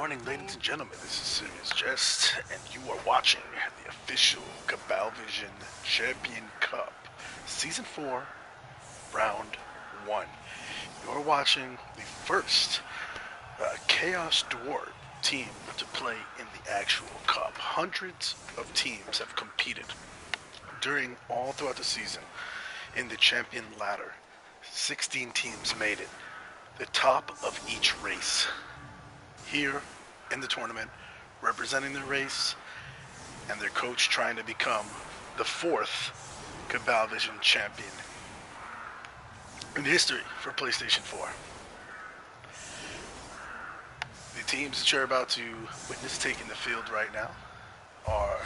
morning, ladies and gentlemen. This is Serious Jest, and you are watching the official Cabal Vision Champion Cup, Season 4, Round 1. You're watching the first Chaos Dwarf team to play in the actual cup. Hundreds of teams have competed all throughout the season in the champion ladder. 16 teams made it. The top of each race. Here in the tournament, representing their race, and their coach trying to become the fourth Cabal Vision champion in history for PlayStation 4. The teams that you're about to witness taking the field right now are...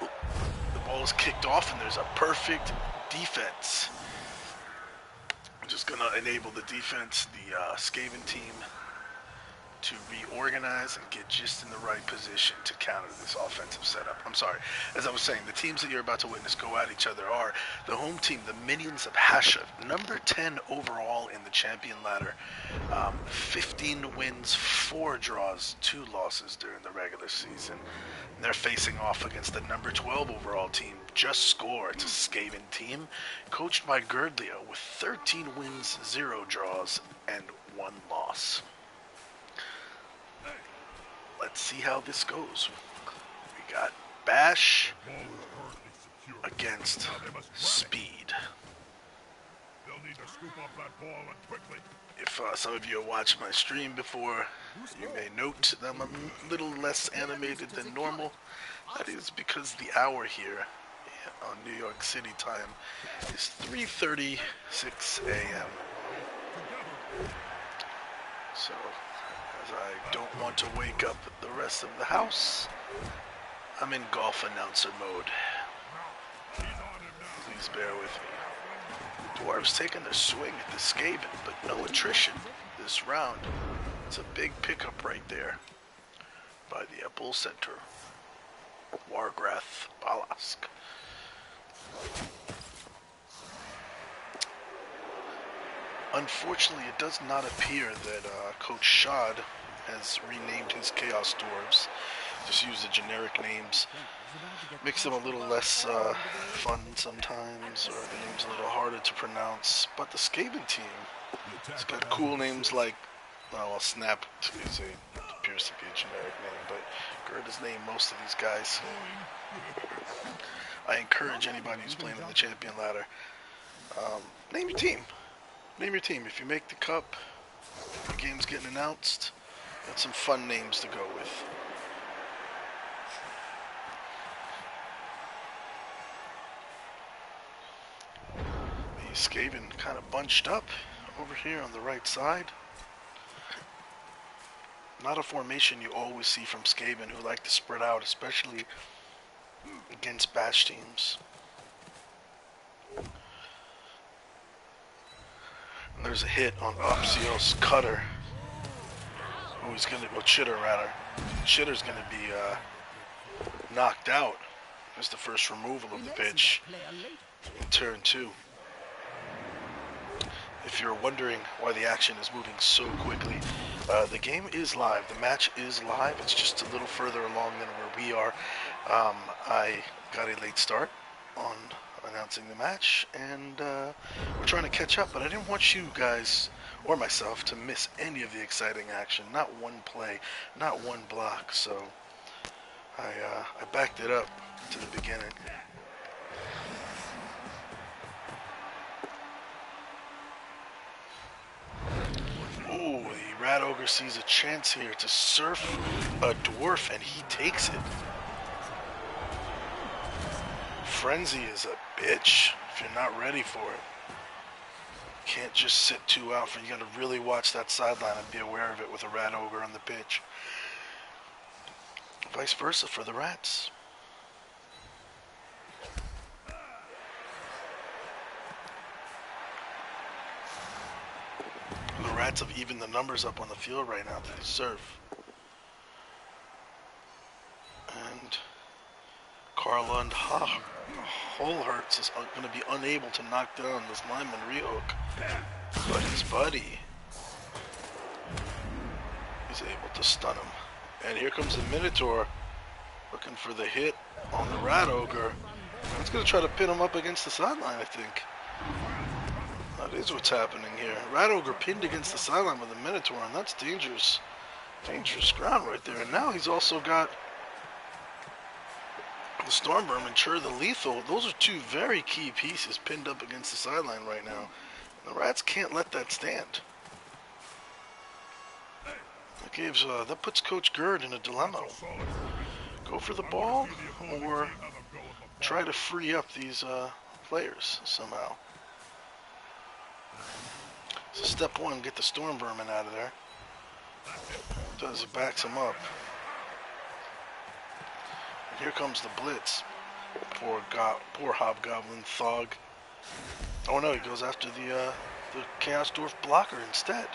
The ball is kicked off and there's a perfect defense. I'm just going to enable the defense, the Skaven team, to reorganize and get just in the right position to counter this offensive setup. I'm sorry. As I was saying, the teams that you're about to witness go at each other are the home team, the Minions of Hashut, number 10 overall in the champion ladder. 15 wins, 4 draws, 2 losses during the regular season. And they're facing off against the number 12 overall team, JustScore. It's a Skaven team, coached by Gerdleah with 13 wins, 0 draws, and 1 loss. Let's see how this goes. We got Bash against Speed. If some of you have watched my stream before, you may note that I'm a little less animated than normal. That is because the hour here on New York City time is 3:36 a.m. So, as I don't want to wake up the rest of the house, I'm in golf announcer mode. Please bear with me. Dwarves taking their swing at the Skaven, but no attrition this round. It's a big pickup right there by the Bull Center. Wargrath Balask. Unfortunately, it does not appear that Coach Schod has renamed his Chaos Dwarves. Just use the generic names. Makes them a little less fun sometimes, or the names a little harder to pronounce. But the Skaven team, it's got cool names like, well, Snap appears to be a generic name, but Gerd has named most of these guys. I encourage anybody who's playing in the champion ladder, name your team. Name your team. If you make the cup, the game's getting announced, got some fun names to go with. The Skaven kind of bunched up over here on the right side. Not a formation you always see from Skaven, who like to spread out, especially against Bash teams. And there's a hit on Opsios Cutter. Oh, he's gonna go Chitter rather. Chitter's gonna be knocked out. There's the first removal of the pitch in turn 2. If you're wondering why the action is moving so quickly, the game is live. The match is live. It's just a little further along than where we are. I got a late start on announcing the match, and we're trying to catch up, but I didn't want you guys or myself to miss any of the exciting action. Not one play, not one block, so I backed it up to the beginning. Ooh, the Rat Ogre sees a chance here to surf a dwarf, and he takes it. Frenzy is a bitch if you're not ready for it. Can't just sit 2 out. You gotta really watch that sideline and be aware of it with a Rat Ogre on the pitch. Vice versa for the Rats. The Rats have evened the numbers up on the field right now that they serve. And Carlund Holhertz is going to be unable to knock down this lineman rehook. But his buddy He's able to stun him. And here comes the Minotaur looking for the hit on the Rat Ogre. It's going to try to pin him up against the sideline, I think. That is what's happening here. Rat Ogre pinned against the sideline with the Minotaur, and that's dangerous. Dangerous ground right there. And now he's also got the Stormburn and Chur the Lethal. Those are two very key pieces pinned up against the sideline right now. The Rats can't let that stand. That puts Coach Gerd in a dilemma. Go for the ball or try to free up these players somehow. So step one, get the Storm Vermin out of there. It backs him up. And here comes the blitz. Poor Hobgoblin Thog. Oh no, he goes after the Chaos Dwarf blocker instead.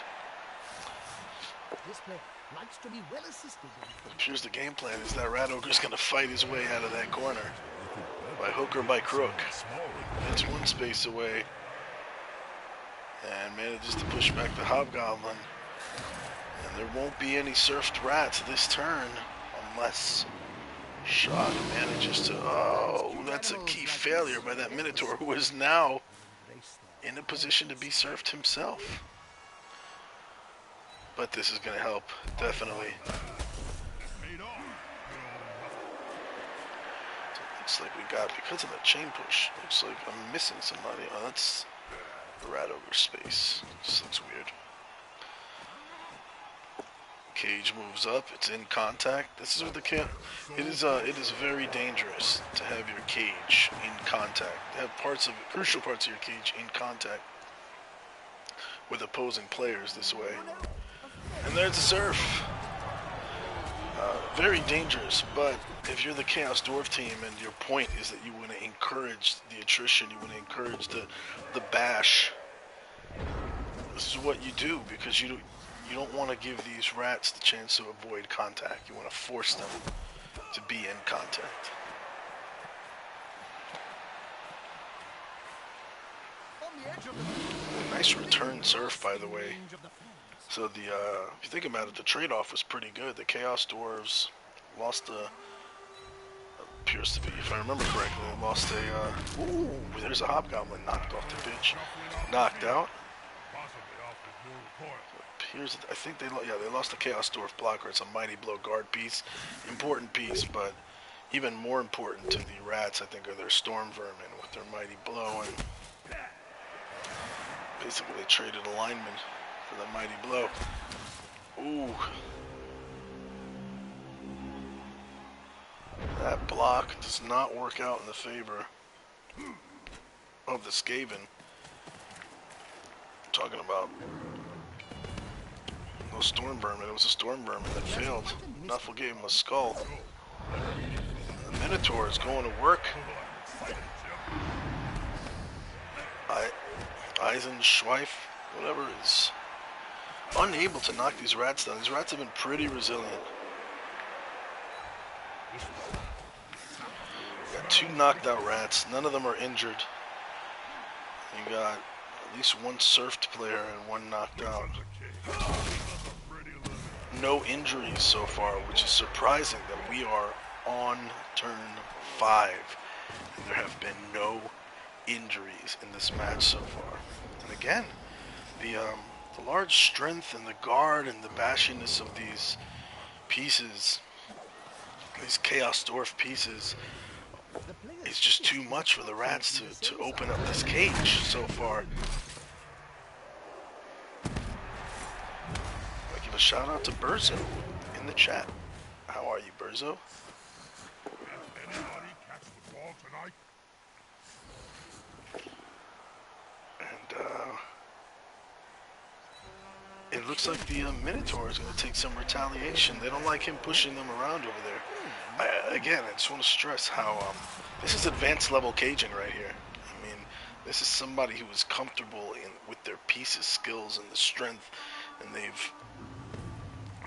This player likes to be well assisted. Here's the game plan: is that Rat Ogre's going to fight his way out of that corner by hook or by crook. It's one space away, and manages to push back the Hobgoblin. And there won't be any surfed rats this turn unless Schod manages to. Oh, that's a key failure by that Minotaur, who is now in a position to be surfed himself. But this is going to help, definitely. Looks like we got, because of that chain push, looks like I'm missing somebody. Oh, that's the Rat Ogre space. This looks weird. Cage moves up. It's in contact. This is what the cat. It is very dangerous to have your cage in contact. To have crucial parts of your cage in contact with opposing players this way. And there's the surf. Very dangerous, but if you're the Chaos Dwarf team and your point is that you want to encourage the attrition, you want to encourage the bash, this is what you do, because you don't want to give these rats the chance to avoid contact. You want to force them to be in contact. Nice return surf, by the way. So if you think about it, the trade-off was pretty good. The Chaos Dwarves lost appears to be, if I remember correctly, they lost ooh, there's a Hobgoblin knocked off the pitch. Knocked out. I think they lost the Chaos Dwarf blocker. It's a Mighty Blow guard piece. Important piece, but even more important to the Rats, I think, are their Storm Vermin with their Mighty Blow. And basically they traded a lineman for the Mighty Blow. Ooh. That block does not work out in the favor of the Skaven. I'm talking about no Storm Vermin. It was a Storm Vermin that failed. Nuffle gave him a skull. The Minotaur is going to work. Eisenschweif, whatever, is unable to knock these rats down. These rats have been pretty resilient. You got 2 knocked out rats. None of them are injured. You got at least 1 surfed player and 1 knocked out. No injuries so far, which is surprising that we are on turn 5. And there have been no injuries in this match so far. And again, the large strength and the guard and the bashiness of these pieces, these Chaos Dwarf pieces, is just too much for the rats to open up this cage so far. I give a shout out to Burzo in the chat. How are you, Burzo? It looks like the Minotaur is going to take some retaliation. They don't like him pushing them around over there. Again, I just want to stress how this is advanced level caging right here. I mean, this is somebody who is comfortable with their pieces, skills, and the strength, and they've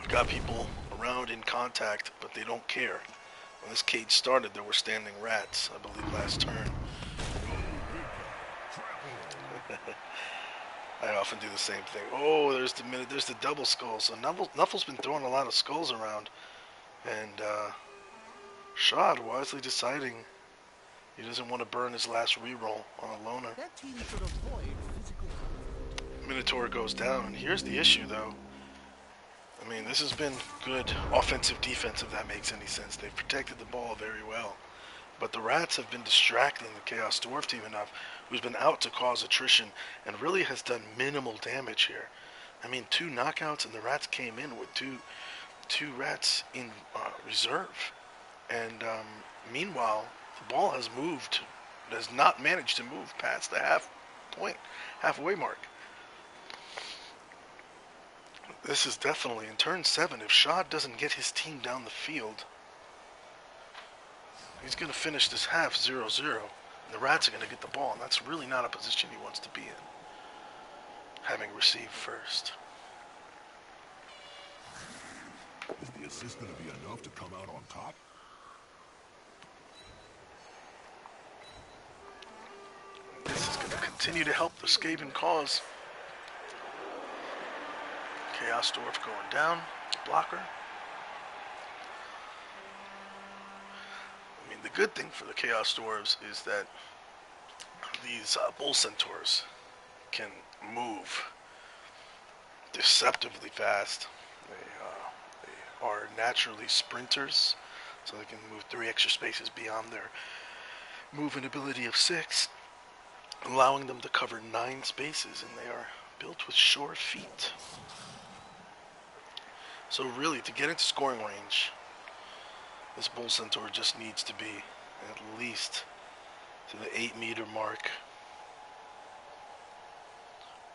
got people around in contact, but they don't care. When this cage started, there were standing rats, I believe, last turn. I often do the same thing. Oh, there's the double skull. So Nuffle's been throwing a lot of skulls around, and Schod wisely deciding he doesn't want to burn his last reroll on a loner. That team should avoid physical conflict. Minotaur goes down, and here's the issue, though. I mean, this has been good offensive defense, if that makes any sense. They've protected the ball very well. But the Rats have been distracting the Chaos Dwarf team enough, who's been out to cause attrition, and really has done minimal damage here. I mean, 2 knockouts, and the Rats came in with two Rats in reserve. And meanwhile, the ball has not managed to move past the halfway mark. This is definitely, in turn 7, if Schod doesn't get his team down the field, he's going to finish this half 0-0. And the Rats are going to get the ball, and that's really not a position he wants to be in, having received first. Is the assist going to be enough to come out on top? This is going to continue to help the Skaven cause. Chaos Dwarf going down. Blocker. I mean, the good thing for the Chaos Dwarves is that these Bull Centaurs can move deceptively fast. They are naturally sprinters, so they can move 3 extra spaces beyond their movement ability of 6, allowing them to cover 9 spaces, and they are built with sure feet. So really, to get into scoring range, this Bull Centaur just needs to be at least to the 8-meter mark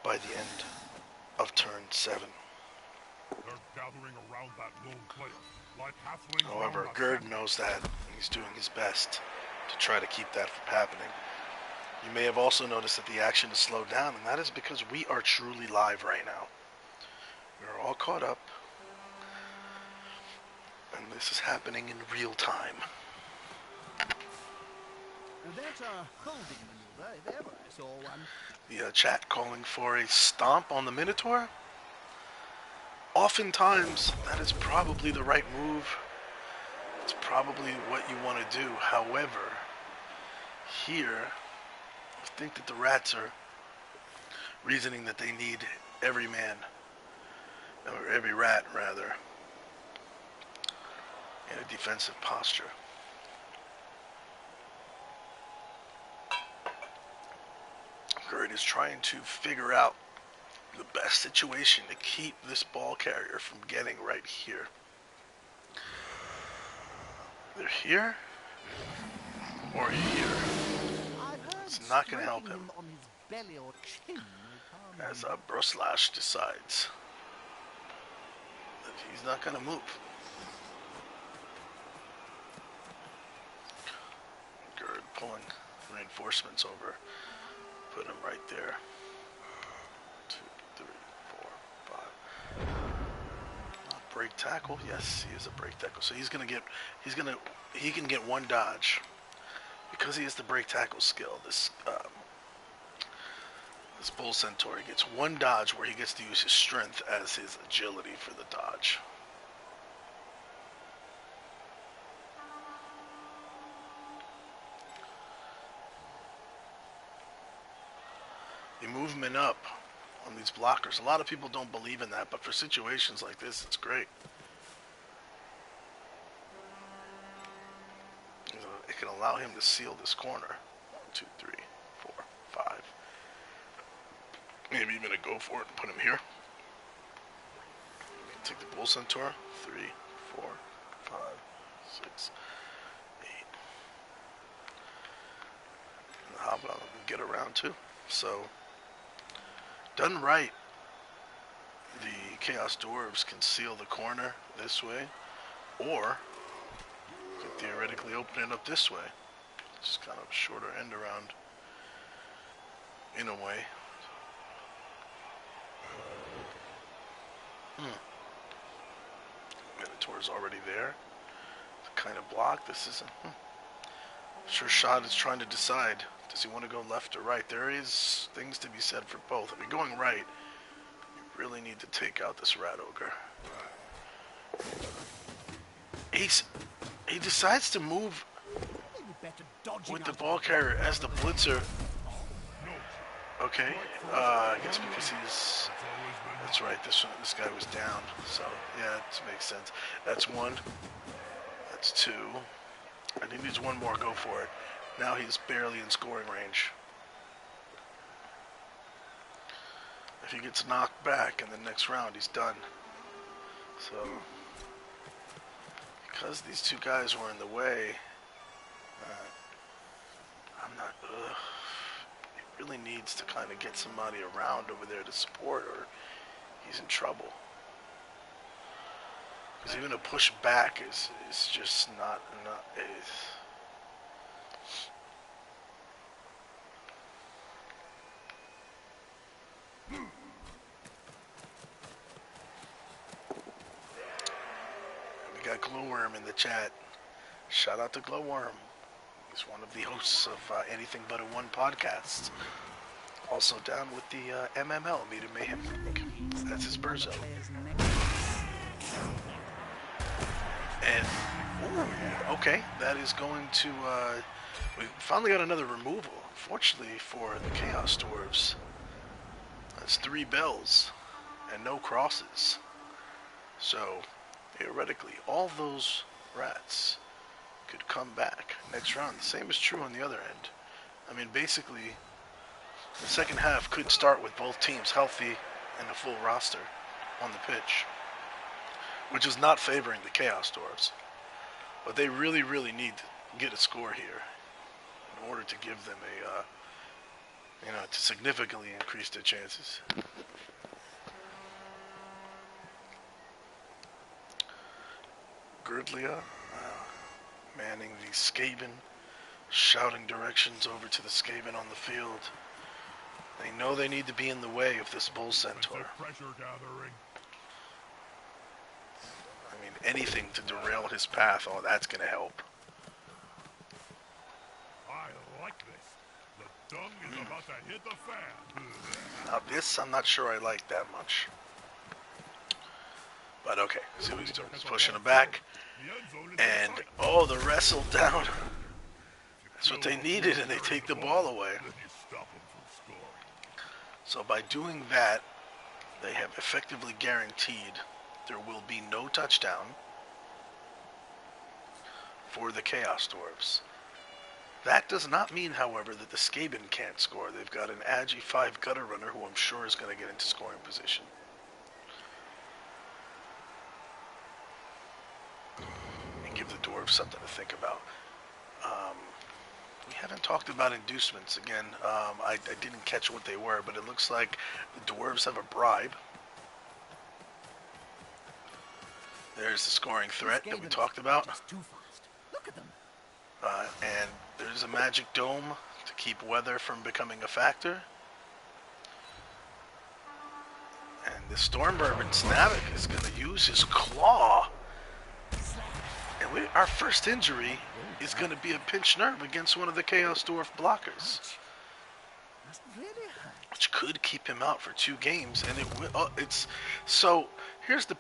by the end of turn 7. They're gathering around that lone player, like halflings. However, Gerd knows that, and he's doing his best to try to keep that from happening. You may have also noticed that the action is slowed down, and that is because we are truly live right now. We're all caught up, and this is happening in real time. That's a holding maneuver, if ever I saw one. The chat calling for a stomp on the Minotaur. Oftentimes, that is probably the right move. It's probably what you want to do. However, here, I think that the Rats are reasoning that they need every man, or every Rat rather, in a defensive posture. Gerd is trying to figure out the best situation to keep this ball carrier from getting right here. They're here or here. It's not going to help him, on his belly or chin as Broslash decides that he's not going to move. Gerd pulling reinforcements over. Put him right there. 2, 3, 4, 5. Break tackle. Yes, he is a break tackle. So he can get 1 dodge because he has the break tackle skill. This Bull Centaur gets 1 dodge where he gets to use his strength as his agility for the dodge. The movement up on these blockers. A lot of people don't believe in that, but for situations like this, it's great. It can allow him to seal this corner. 1, 2, 3, 4, 5. Maybe even go for it and put him here. Take the Bull Centaur. 3, 4, 5, 6, 8. And the Hobgoblin can get around too. So, done right, the Chaos Dwarves can seal the corner this way, or could theoretically open it up this way. Just kind of shorter end around in a way. Minotaur's already there. To kind of block. This isn't. I'm sure Schod is trying to decide to Does he want to go left or right? There is things to be said for both. If you're going right, you really need to take out this rat ogre. He decides to move Maybe better dodging with the out ball of carrier as the blitzer. Okay, I guess because he's... That's right, this guy was down. So, yeah, it makes sense. That's one. That's two. And he needs one more, go for it. Now he's barely in scoring range. If he gets knocked back in the next round, he's done. So, because these two guys were in the way, I'm not... He really needs to kind of get somebody around over there to support, or he's in trouble. Because even a push back is just not enough. We got Glowworm in the chat. Shout out to Glowworm. He's one of the hosts of Anything But a One podcast. Also down with the MML, Media Mayhem. That's his Burzo. And, ooh, okay, that is going to, we finally got another removal. Fortunately for the Chaos Dwarves, that's 3 bells and no crosses. So, theoretically, all those rats could come back next round. The same is true on the other end. I mean, basically, the second half could start with both teams healthy and a full roster on the pitch, which is not favoring the Chaos Dwarves. But they really, really need to get a score here in order to give them a, to significantly increase their chances. Gerdleah manning the Skaven, shouting directions over to the Skaven on the field. They know they need to be in the way of this Bull Centaur. Pressure gathering. I mean, anything to derail his path, oh, that's going to help. I like this. The dung is about to hit the fan. Now this, I'm not sure I like that much. But okay, see what he's doing. He's pushing him back. And, oh, the wrestle down. That's what they needed, and they take the ball away. So by doing that, they have effectively guaranteed there will be no touchdown for the Chaos Dwarves. That does not mean, however, that the Skaven can't score. They've got an Agi 5 gutter runner who I'm sure is going to get into scoring position. And give the Dwarves something to think about. We haven't talked about inducements again. I didn't catch what they were, but it looks like the Dwarves have a bribe. There's the scoring threat that we talked about. Just too fast. Look at them. And there's a magic dome to keep weather from becoming a factor. And the Stormbird Snavik is going to use his claw. And our first injury is going to be a pinch nerve against one of the Chaos Dwarf blockers. Must really hurt. Which could keep him out for 2 games, and it will. So here's the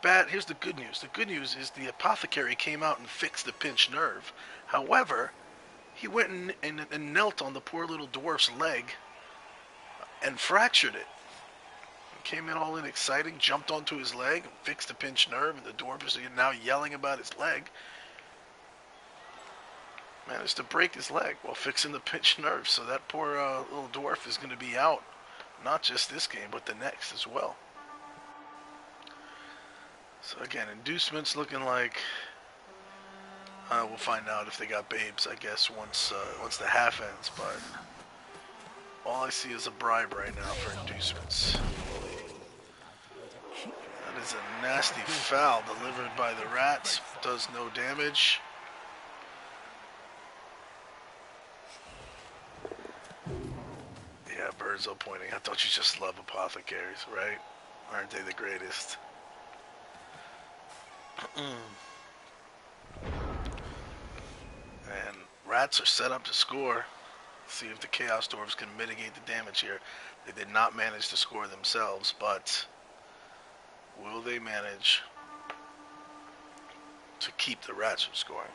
good news. The good news is the apothecary came out and fixed the pinched nerve. However, he went and knelt on the poor little dwarf's leg and fractured it. He came in all in exciting, jumped onto his leg, fixed the pinched nerve, and the dwarf is now yelling about his leg. Managed to break his leg while fixing the pinched nerve, so that poor little dwarf is going to be out. Not just this game, but the next as well. So again, inducements looking like we'll find out if they got babes, I guess, once the half ends. But all I see is a bribe right now for inducements. That is a nasty foul delivered by the rats. Does no damage. Yeah, Birdzo pointing. I thought you just love apothecaries, right? Aren't they the greatest? And rats are set up to score. See if the Chaos Dwarves can mitigate the damage here. They did not manage to score themselves, but will they manage to keep the Rats from scoring?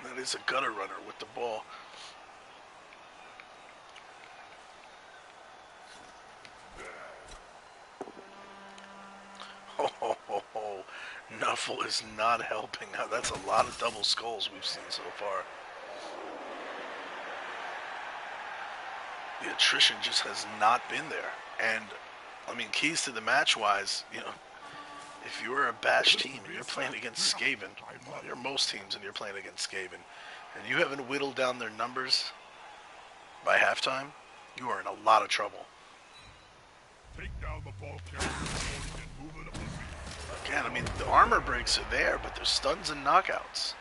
That is a gutter runner with the ball. Oh, Nuffle is not helping. That's a lot of double skulls we've seen so far. The attrition just has not been there. And, I mean, keys to the match-wise, you know, if you're a Bash team and you're playing against Skaven, well, you're most teams and you're playing against Skaven, and you haven't whittled down their numbers by halftime, you are in a lot of trouble. Take down the ball carrier and move it up the field. Again, I mean, the armor breaks are there, but there's stuns and knockouts.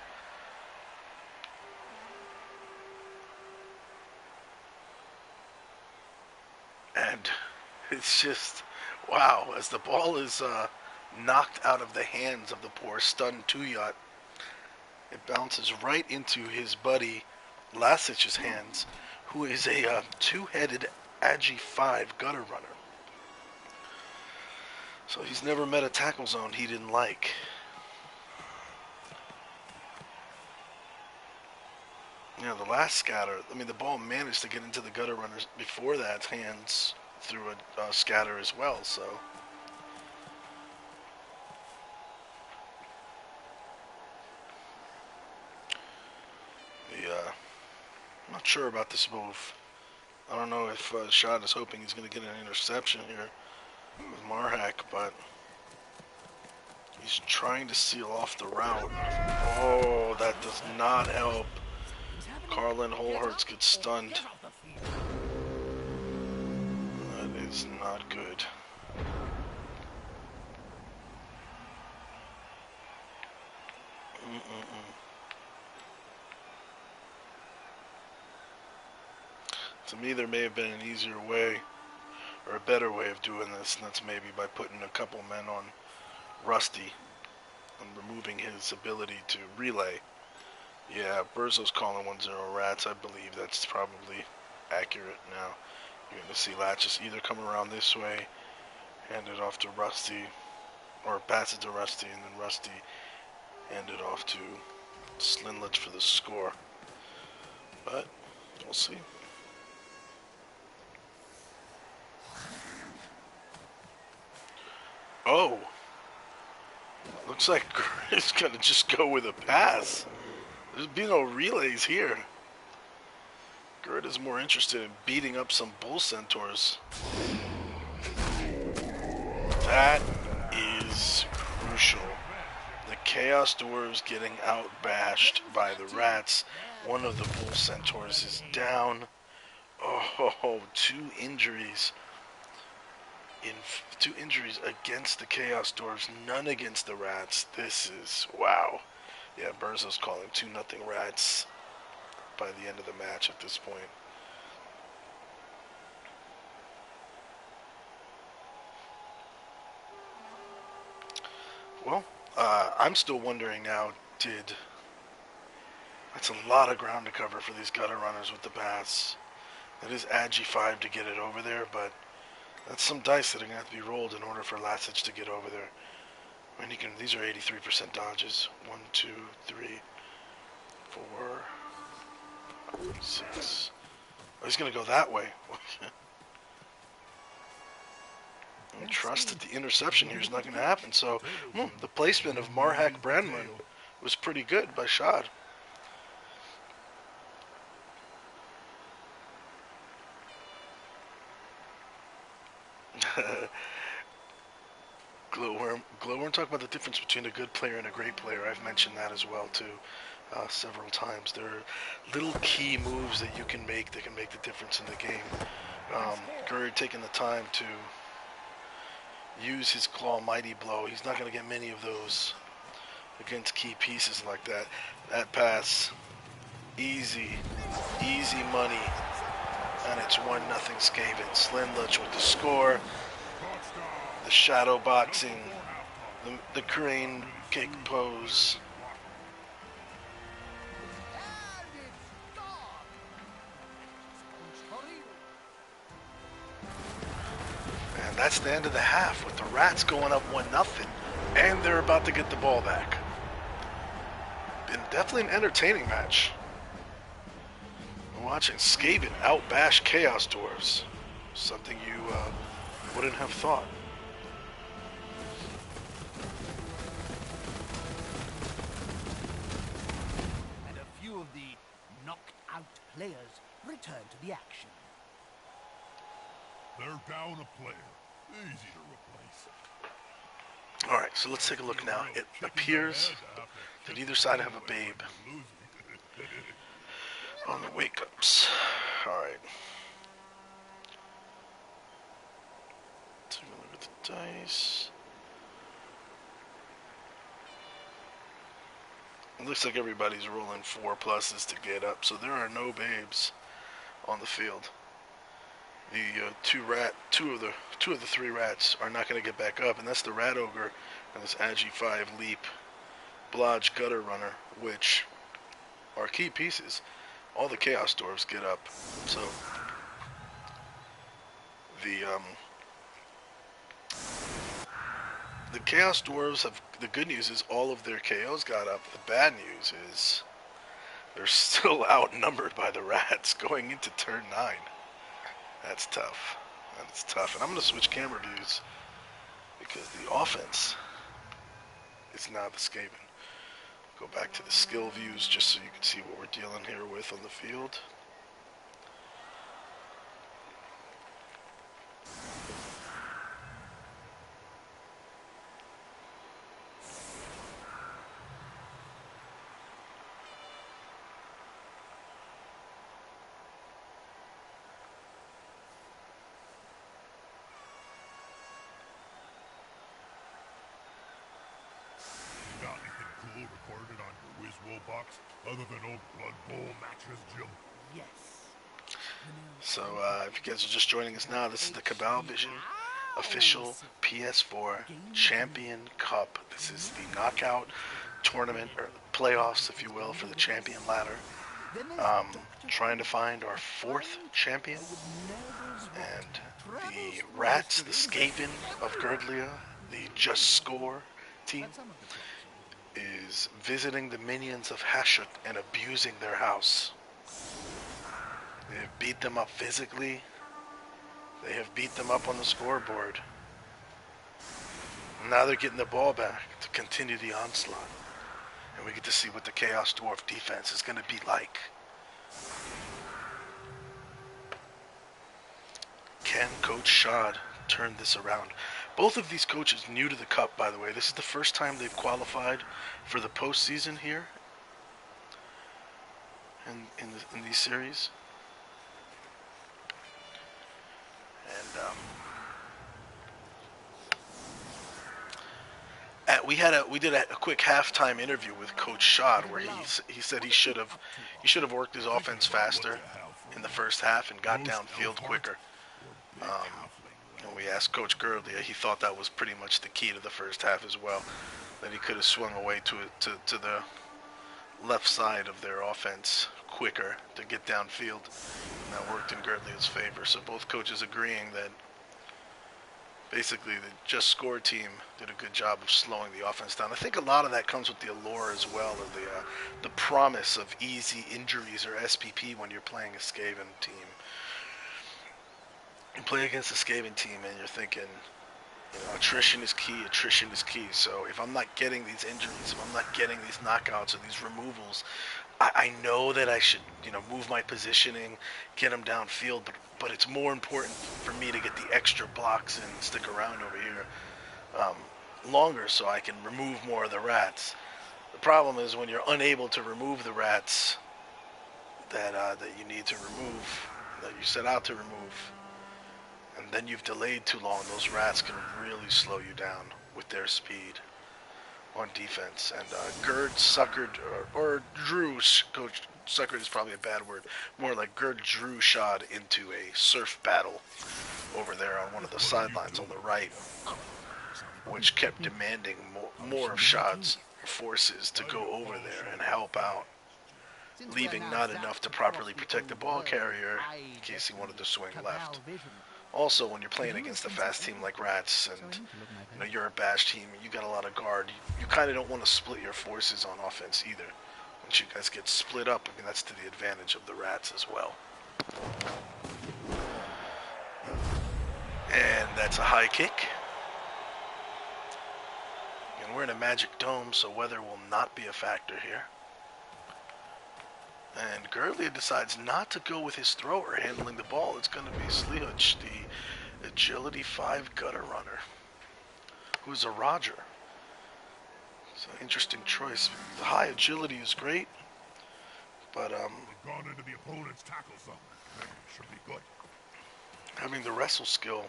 And it's just, wow, as the ball is knocked out of the hands of the poor stunned Tuyat, it bounces right into his buddy Lasich's hands, who is a two-headed Agi 5 gutter runner. So he's never met a tackle zone he didn't like. You know, the last scatter, I mean, the ball managed to get into the gutter runners before that hands through a scatter as well, so. I'm not sure about this move. I don't know if Schod is hoping he's going to get an interception here with Marhak, but he's trying to seal off the route. Oh, that does not help. Carlin Holhertz gets stunned. That is not good. To me, there may have been an easier way, or a better way of doing this, and that's maybe by putting a couple men on Rusty and removing his ability to relay. Yeah, Burzo's calling 1-0 Rats. I believe that's probably accurate now. You're going to see Latches either come around this way, hand it off to Rusty, or pass it to Rusty, and then Rusty hand it off to Slinlich for the score. But we'll see. Oh, looks like he's gonna just go with a pass. There's been no relays here. Gerd is more interested in beating up some bull centaurs. That is crucial. The Chaos Dwarves getting outbashed by the Rats. One of the bull centaurs is down. Oh, two injuries against the Chaos Dwarves, none against the Rats. This is, wow. Yeah, Burzo's calling 2-0 Rats by the end of the match at this point. Well, I'm still wondering now, that's a lot of ground to cover for these gutter runners with the pass. It is Agi 5 to get it over there, but that's some dice that are going to have to be rolled in order for Lasich to get over there. I mean, these are 83% dodges. 1, 2, 3, 4, 6. Oh, he's going to go that way. I trust that the interception here is not going to happen. So, the placement of Marhak Brandman was pretty good by Schod. Glowworm, talk about the difference between a good player and a great player. I've mentioned that as well too, several times. There are little key moves that you can make that can make the difference in the game. Gerd taking the time to use his Claw Mighty Blow. He's not going to get many of those against key pieces like that. That pass, easy money, and it's 1-0 Skaven. Slinlich with the score. the shadow boxing, the crane kick pose. And it's gone. Sorry. And that's the end of the half with the Rats going up 1-0. And they're about to get the ball back. Been definitely an entertaining match. Watching Skaven outbash Chaos Dwarves. Something you wouldn't have thought. And a few of the knocked out players return to the action. They're down a player. Easy to replace. Alright, so let's take a look now. It appears that either side have a babe on the wake-ups. Alright. Take a look at the dice. It looks like everybody's rolling 4 pluses to get up, so there are no babes on the field. The two of the 3 rats are not going to get back up, and that's the Rat Ogre and this Agi 5 Leap Blodge Gutter Runner, which are key pieces. All the Chaos Dwarves get up, so the Chaos Dwarves have, the good news is all of their KOs got up. The bad news is they're still outnumbered by the Rats going into turn 9. That's tough. That's tough. And I'm going to switch camera views because the offense is now the Skaven. Go back to the skill views just so you can see what we're dealing here with on the field. Got anything cool recorded on your Wizwo box other than old Blood Bowl matches, Jim? Yes. So, if you guys are just joining us now, this is the Cabal Vision official PS4 Champion Cup. This is the knockout tournament, or playoffs, if you will, for the champion ladder. Trying to find our 4th champion. And the Rats, the Skaven of Gerdleah, the JustScore team, is visiting the minions of Hashut and abusing their house. They have beat them up physically. They have beat them up on the scoreboard. Now they're getting the ball back to continue the onslaught. And we get to see what the Chaos Dwarf defense is going to be like. Can Coach Schod turn this around? Both of these coaches new to the Cup, by the way. This is the first time they've qualified for the postseason here in these series. And we did a quick halftime interview with Coach Schod where he said he should have worked his offense faster in the first half and got downfield quicker. And we asked Coach Gerdleah, he thought that was pretty much the key to the first half as well, that he could have swung away to the left side of their offense quicker to get downfield, and that worked in Gerdleah's favor. So both coaches agreeing that basically the JustScore team did a good job of slowing the offense down. I think a lot of that comes with the allure as well, of the promise of easy injuries or SPP when you're playing a Skaven team. You play against a Skaven team and you're thinking, attrition is key. So if I'm not getting these injuries, if I'm not getting these knockouts or these removals, I know that I should, move my positioning, get them downfield, but it's more important for me to get the extra blocks and stick around over here longer so I can remove more of the Rats. The problem is when you're unable to remove the Rats that you need to remove, that you set out to remove, and then you've delayed too long, those Rats can really slow you down with their speed on defense. And Gerd suckered, or drew, Coach suckered is probably a bad word, more like Gerd drew Schod into a surf battle over there on one of the sidelines on the right, which kept demanding more of Shod's forces to go over there and help out, leaving not enough to properly protect the ball carrier in case he wanted to swing left. Also, when you're playing against a fast team like Rats and you're a bash team, you got a lot of guard, you kind of don't want to split your forces on offense either. Once you guys get split up, I mean, that's to the advantage of the Rats as well. And that's a high kick. And we're in a magic dome, so weather will not be a factor here. And Gerdleah decides not to go with his thrower handling the ball. It's going to be Schod, the Agility 5 gutter runner, who's a Roger. It's an interesting choice. The high agility is great, but Gone into the opponent's tackle zone. That should be good. having the wrestle skill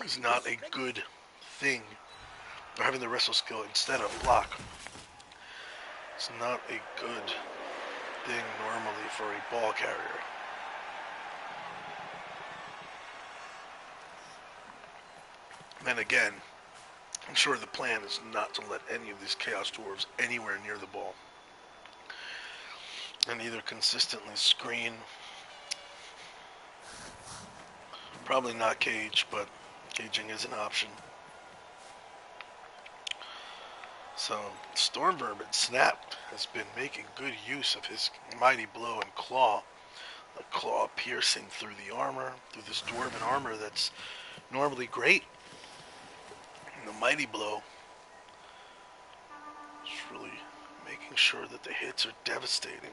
is not a good thing. Or having the wrestle skill instead of block. It's not a good thing normally for a ball carrier. Then again, I'm sure the plan is not to let any of these Chaos Dwarves anywhere near the ball. And either consistently screen, probably not cage, but caging is an option. So, Storm Vermin Snapped has been making good use of his Mighty Blow and Claw. The claw piercing through the armor, through this Dwarven armor that's normally great. And the Mighty Blow is really making sure that the hits are devastating.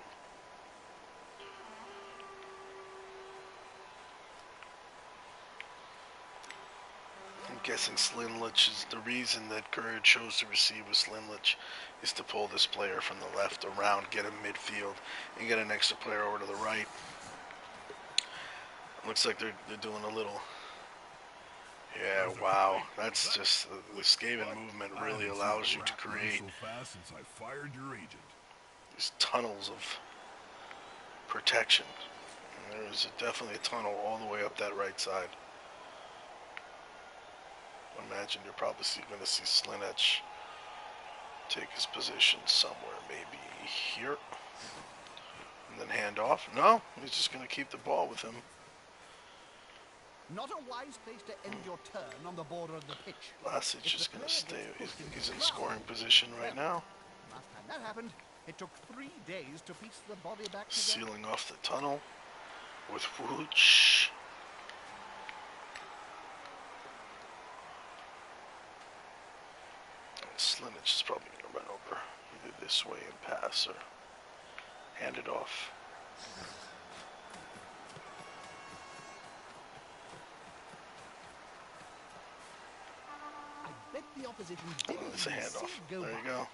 I'm guessing Slimlich is the reason that Gerd chose to receive with Slimlich is to pull this player from the left around, get him midfield, and get an extra player over to the right. Looks like they're doing a little. Yeah, wow. That's just the Skaven movement really allows you to create So fast since I fired your agent. these tunnels of protection. And there's definitely a tunnel all the way up that right side. Imagine you're probably going to see Slinech take his position somewhere, maybe here, and then hand off. No, he's just going to keep the ball with him. Not a wise place to end your turn on the border of the pitch. Lasage just going to stay. He's in scoring position right now. Last time that happened, it took 3 days to piece the body back together. Sealing off the tunnel with Wooch. Slinich is probably going to run over either this way and pass or hand it off. I bet the opposition didn't It's a handoff. There you go.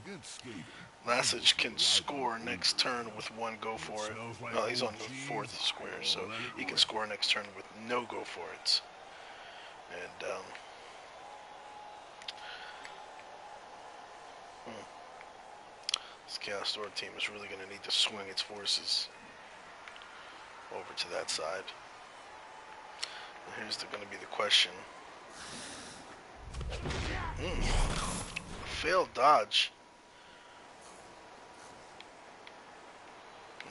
Against Skaven. Lasage can score next turn with one go for it. Well, he's on the fourth square, so he can score next turn with no go for it. And this Chaos Door team is really going to need to swing its forces over to that side. And here's going to be the question. Failed dodge.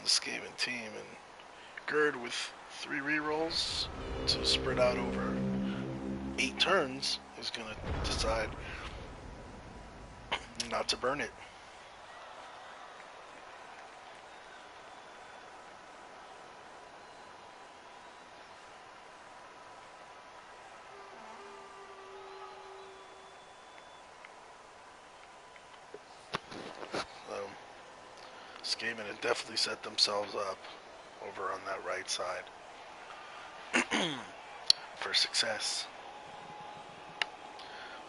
The Skaven team, and Gerd with 3 rerolls to spread out over 8 turns is going to decide not to burn it. Skaven had definitely set themselves up over on that right side for success.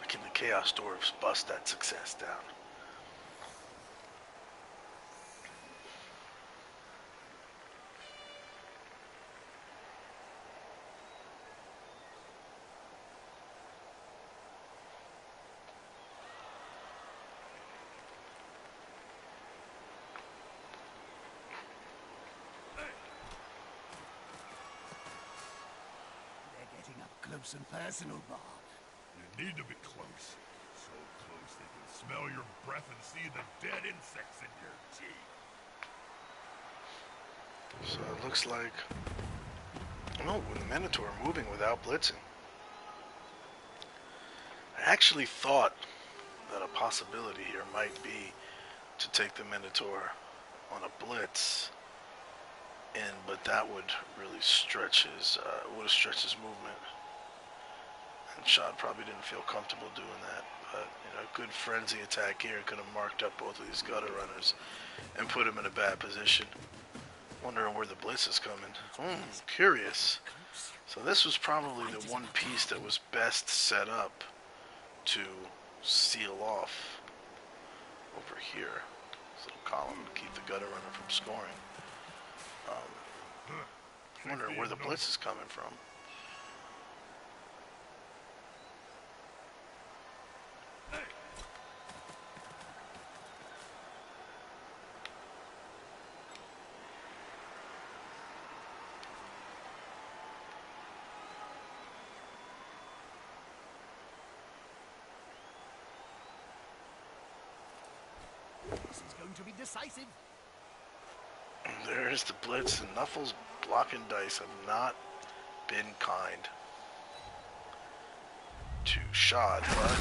But can the Chaos Dwarves bust that success down? close and personal, Bob. You need to be close. So close they can smell your breath and see the dead insects in your teeth. So it looks like... Oh, the Minotaur moving without blitzing. I actually thought that a possibility here might be to take the Minotaur on a blitz, but that would really stretch his movement. And Schod probably didn't feel comfortable doing that. But a good frenzy attack here could have marked up both of these gutter runners and put him in a bad position. Wondering where the blitz is coming. Curious. So this was probably the one piece that was best set up to seal off over here. This little column to keep the gutter runner from scoring. Wondering where the blitz is coming from. This is going to be decisive. There's the blitz, and Nuffle's blocking dice have not been kind to Schod, but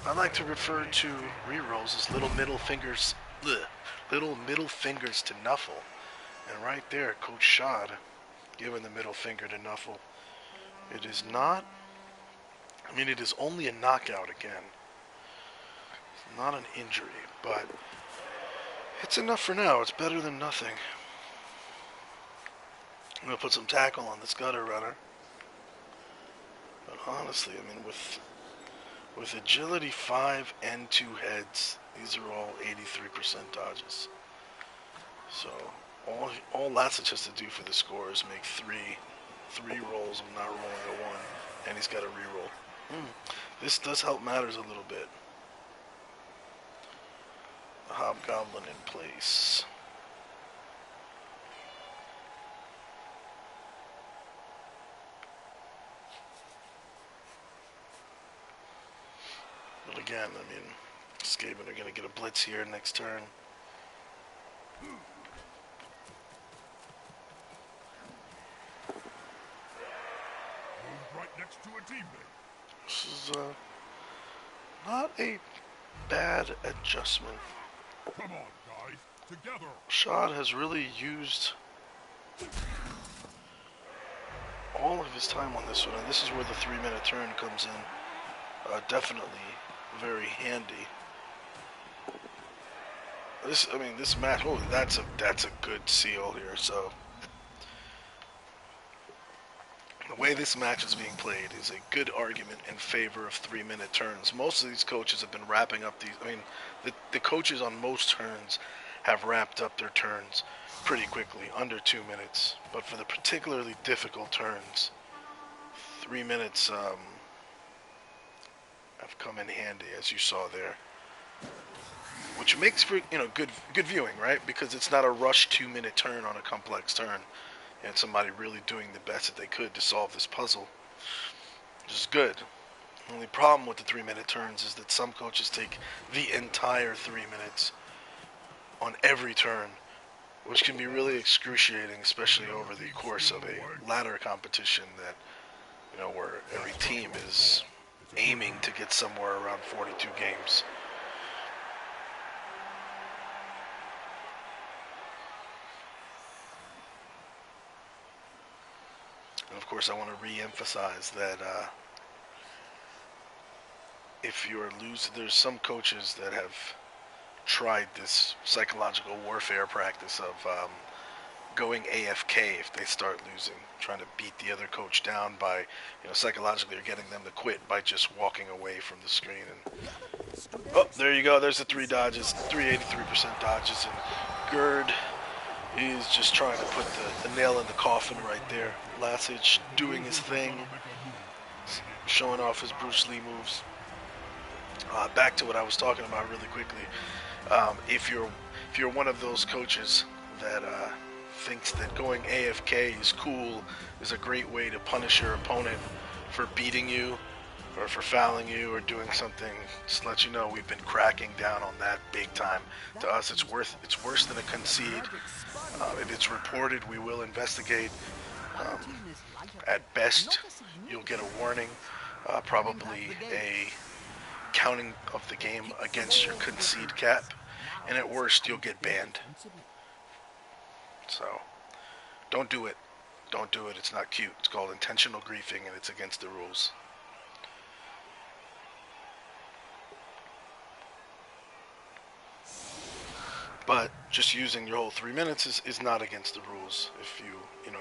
I like to refer to rerolls as little middle fingers to Nuffle. And right there, Coach Schod giving the middle finger to Nuffle. It is not, it is only a knockout again. It's not an injury, but it's enough for now. It's better than nothing. I'm going to put some tackle on this gutter runner. But honestly, with agility 5 and 2 heads, these are all 83% dodges. So all Lassich has to do for the score is make three rolls of not rolling a 1, and he's got a reroll. This does help matters a little bit. The Hobgoblin in place. But again, Skaven are going to get a blitz here next turn. Moved right next to a teammate. This is not a bad adjustment. Come on, guys, together. Schod has really used all of his time on this one, and this is where the 3-minute turn comes in. Definitely very handy. This match. Oh, that's a good seal here. So the way this match is being played is a good argument in favor of 3-minute turns. Most of these coaches have been wrapping up these. The coaches on most turns have wrapped up their turns pretty quickly, under 2 minutes. But for the particularly difficult turns, 3 minutes have come in handy, as you saw there. Which makes for good viewing, right? Because it's not a rush 2-minute turn on a complex turn. And somebody really doing the best that they could to solve this puzzle, which is good. The only problem with the 3-minute turns is that some coaches take the entire 3 minutes on every turn, which can be really excruciating, especially over the course of a ladder competition that, where every team is aiming to get somewhere around 42 games. And of course, I want to re-emphasize that if you're losing, there's some coaches that have tried this psychological warfare practice of going AFK if they start losing, trying to beat the other coach down by, psychologically, or getting them to quit by just walking away from the screen. And oh, there you go. There's the 3 dodges, 83% dodges, and Gerd is just trying to put the nail in the coffin right there. Lassich doing his thing, showing off his Bruce Lee moves. Back to what I was talking about really quickly. If you're one of those coaches that thinks that going AFK is cool, is a great way to punish your opponent for beating you or for fouling you or doing something, just let you know we've been cracking down on that big time. To us, it's worse than a concede. If it's reported, we will investigate. At best, you'll get a warning, probably a counting of the game against your concede cap, and at worst, you'll get banned. So, don't do it. Don't do it. It's not cute. It's called intentional griefing, and it's against the rules. But just using your whole 3 minutes is not against the rules. If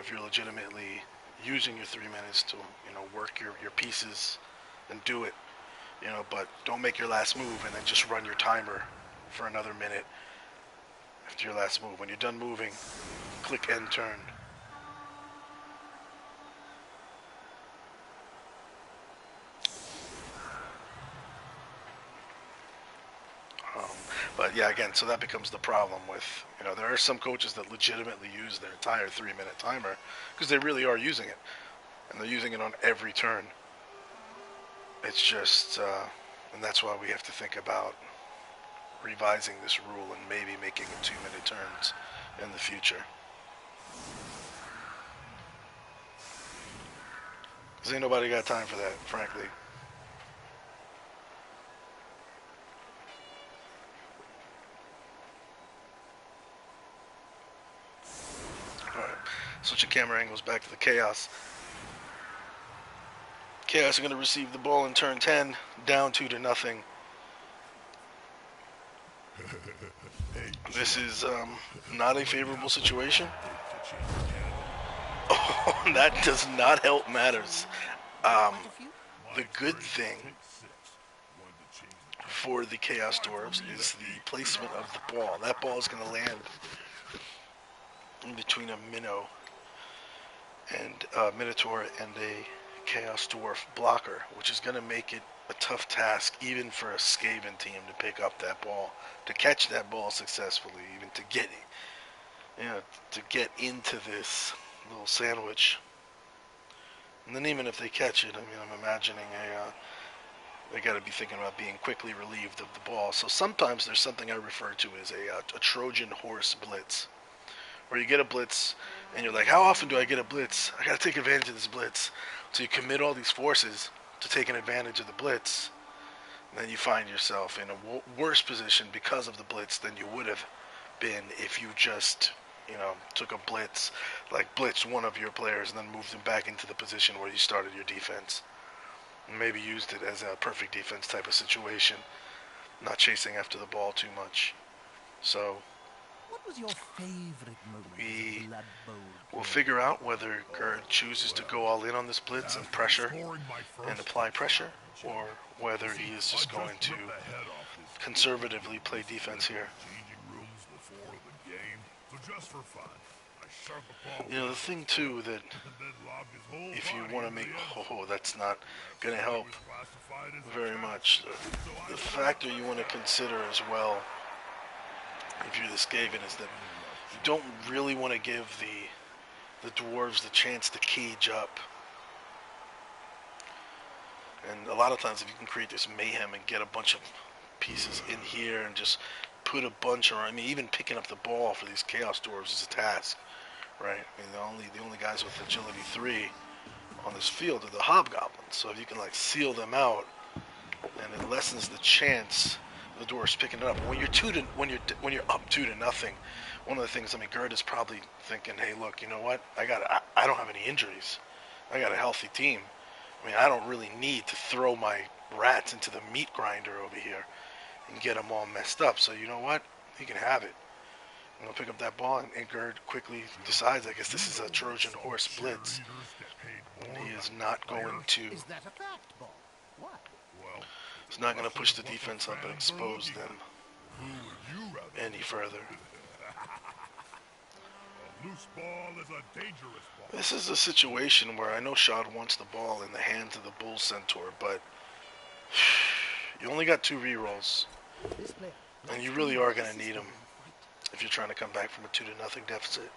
if you're legitimately using your 3 minutes to, work your pieces, then do it. But don't make your last move and then just run your timer for another minute after your last move. When you're done moving, click end turn. But yeah, again, so that becomes the problem with, there are some coaches that legitimately use their entire 3-minute timer because they really are using it. And they're using it on every turn. It's just, and that's why we have to think about revising this rule and maybe making it 2-minute turns in the future. Because ain't nobody got time for that, frankly. Switching camera angles back to the Chaos. Chaos are going to receive the ball in turn 10, down 2-0. This is not a favorable situation. Oh, that does not help matters. The good thing for the Chaos Dwarves is the placement of the ball. That ball is going to land in between a minnow and Minotaur and a Chaos Dwarf blocker, which is going to make it a tough task even for a Skaven team to pick up that ball, to catch that ball successfully, even to get to get into this little sandwich. And then even if they catch it, I'm imagining they got to be thinking about being quickly relieved of the ball. So sometimes there's something I refer to as a Trojan horse blitz, where you get a blitz and you're like, how often do I get a blitz? I got to take advantage of this blitz. So you commit all these forces to taking advantage of the blitz, and then you find yourself in a worse position because of the blitz than you would have been if you just, took a blitz, like blitzed one of your players and then moved them back into the position where you started your defense. And maybe used it as a perfect defense type of situation, not chasing after the ball too much. So What was your favorite moment? we will figure out whether Gerd chooses to go all in on this blitz and pressure and apply pressure, or whether he is just going to conservatively play defense here. The thing too that if you want to make, that's not going to help very much. The factor you want to consider as well, if you're the Skaven, is that you don't really want to give the dwarves the chance to cage up. And a lot of times if you can create this mayhem and get a bunch of pieces in here and just put a bunch around, even picking up the ball for these Chaos Dwarves is a task, right? The only guys with agility 3 on this field are the Hobgoblins. So if you can seal them out, and it lessens the chance the dwarves picking it up. When you're up 2-0, one of the things, Gerd is probably thinking, hey, look, you know what? I don't have any injuries. I got a healthy team. I don't really need to throw my rats into the meat grinder over here and get them all messed up. So you know what? He can have it. I'm going to pick up that ball, and Gerd quickly decides, I guess this is a Trojan horse blitz. And he is not going to... Is that a fact, Bob? Why? He's not going to push the defense up and expose them any further. This is a situation where I know Schod wants the ball in the hands of the Bull Centaur, but you only got 2 rerolls, and you really are going to need them if you're trying to come back from a 2-0 deficit.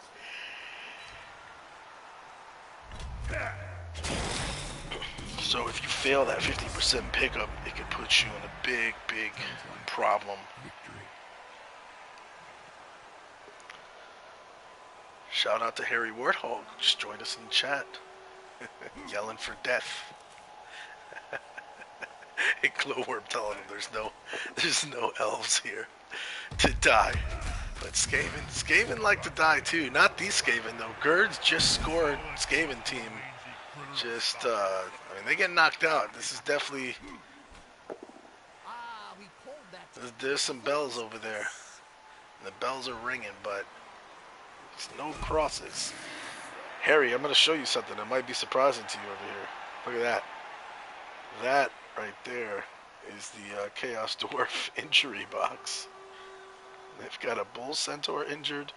So if you fail that 50% pickup, it could put you in a big, big problem. Shout out to Harry Warthog, just joined us in the chat, yelling for death. Hey, Glowworm telling him there's no elves here to die. But Skaven like to die too. Not these Skaven though. Gerd's JustScore Skaven team. Just, I mean, they get knocked out. This is definitely. We called that. There's some bells over there. The bells are ringing, but there's no crosses. Harry, I'm going to show you something that might be surprising to you over here. Look at that. That right there is the Chaos Dwarf injury box. They've got a Bull Centaur injured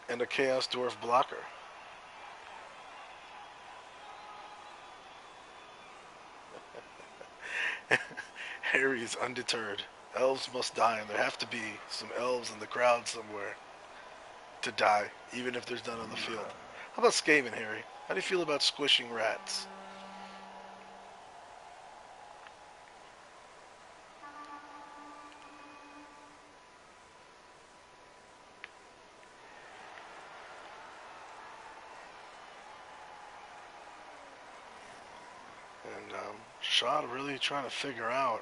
and a Chaos Dwarf blocker. Harry is undeterred. Elves must die, and there have to be some elves in the crowd somewhere to die, even if there's none on the field. How about Skaven, Harry? How do you feel about squishing rats? And Schod really trying to figure out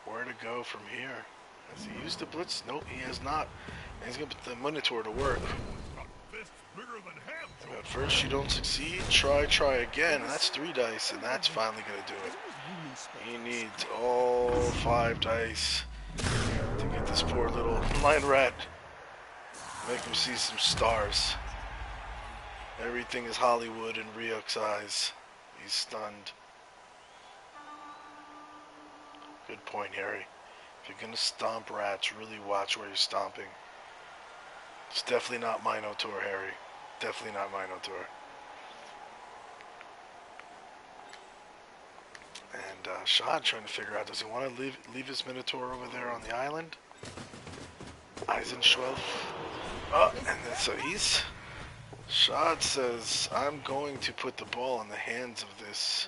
where to go from here. Has he used the blitz? Nope, he has not. And he's going to put the Minotaur to work. At first you don't succeed, try again. And that's 3 dice, and that's finally going to do it. He needs all 5 dice to get this poor little blind rat. Make him see some stars. Everything is Hollywood in Ryuk's eyes. He's stunned. Good point, Harry. If you're gonna stomp rats, really watch where you're stomping. It's definitely not Minotaur, Harry. Definitely not Minotaur. And Schod trying to figure out, does he want to leave his Minotaur over there on the island? Eisenschwelf. Oh, and then so Schod says, I'm going to put the ball in the hands of this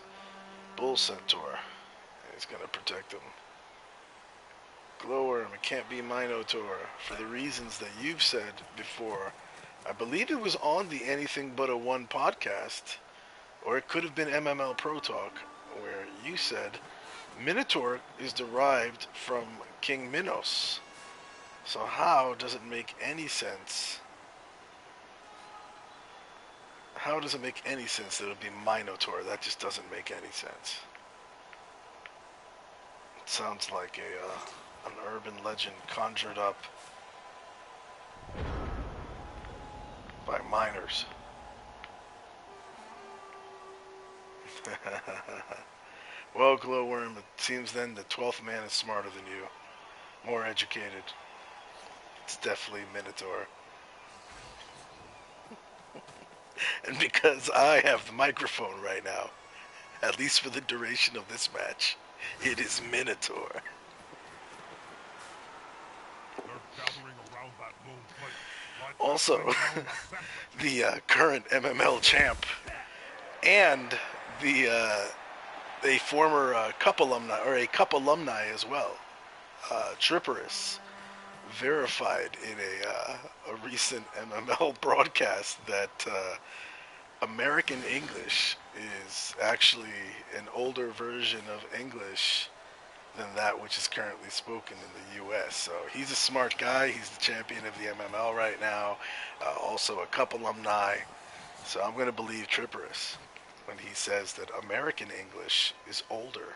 Bull Centaur. And he's going to protect him. Glowworm, it can't be Minotaur for the reasons that you've said before. I believe it was on the Anything But a One podcast, or it could have been MML Pro Talk, where you said Minotaur is derived from King Minos. So how does it make any sense? How does it make any sense that it would be Minotaur? That just doesn't make any sense. It sounds like an urban legend conjured up by miners. Well, Glowworm, it seems then the 12th man is smarter than you. More educated. It's definitely Minotaur. And because I have the microphone right now, at least for the duration of this match, it is Minotaur. Also, the current MML champ and a former Cup alumni, or a Cup alumni as well, Tripperus, verified in a recent MML broadcast that American English is actually an older version of English than that which is currently spoken in the U.S. So he's a smart guy. He's the champion of the MML right now. Also a Cup alumni. So I'm going to believe Tripperus when he says that American English is older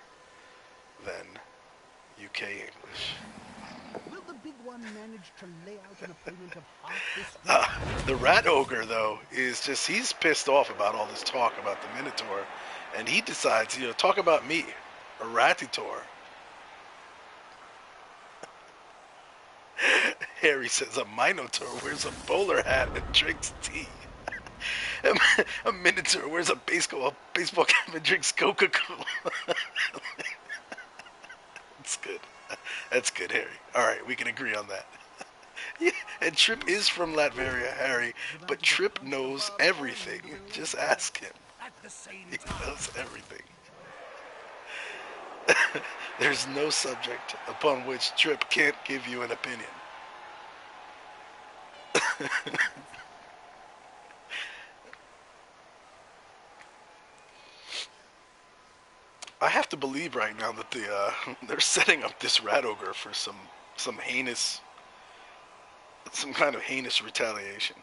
than UK English. Will the big one manage to lay out an opponent of half this? The Rat Ogre, though, is just, he's pissed off about all this talk about the Minotaur. And he decides, talk about me, a Ratitor. Harry says a Minotaur wears a bowler hat and drinks tea. A Minotaur wears a baseball cap and drinks Coca-Cola. That's good. That's good, Harry. All right, we can agree on that. Yeah, and Trip is from Latveria, Harry, but Trip knows everything. Just ask him. At the same He time, knows everything. There's no subject upon which Trip can't give you an opinion. I have to believe right now that they're setting up this rat ogre for some heinous, some kind of heinous retaliation.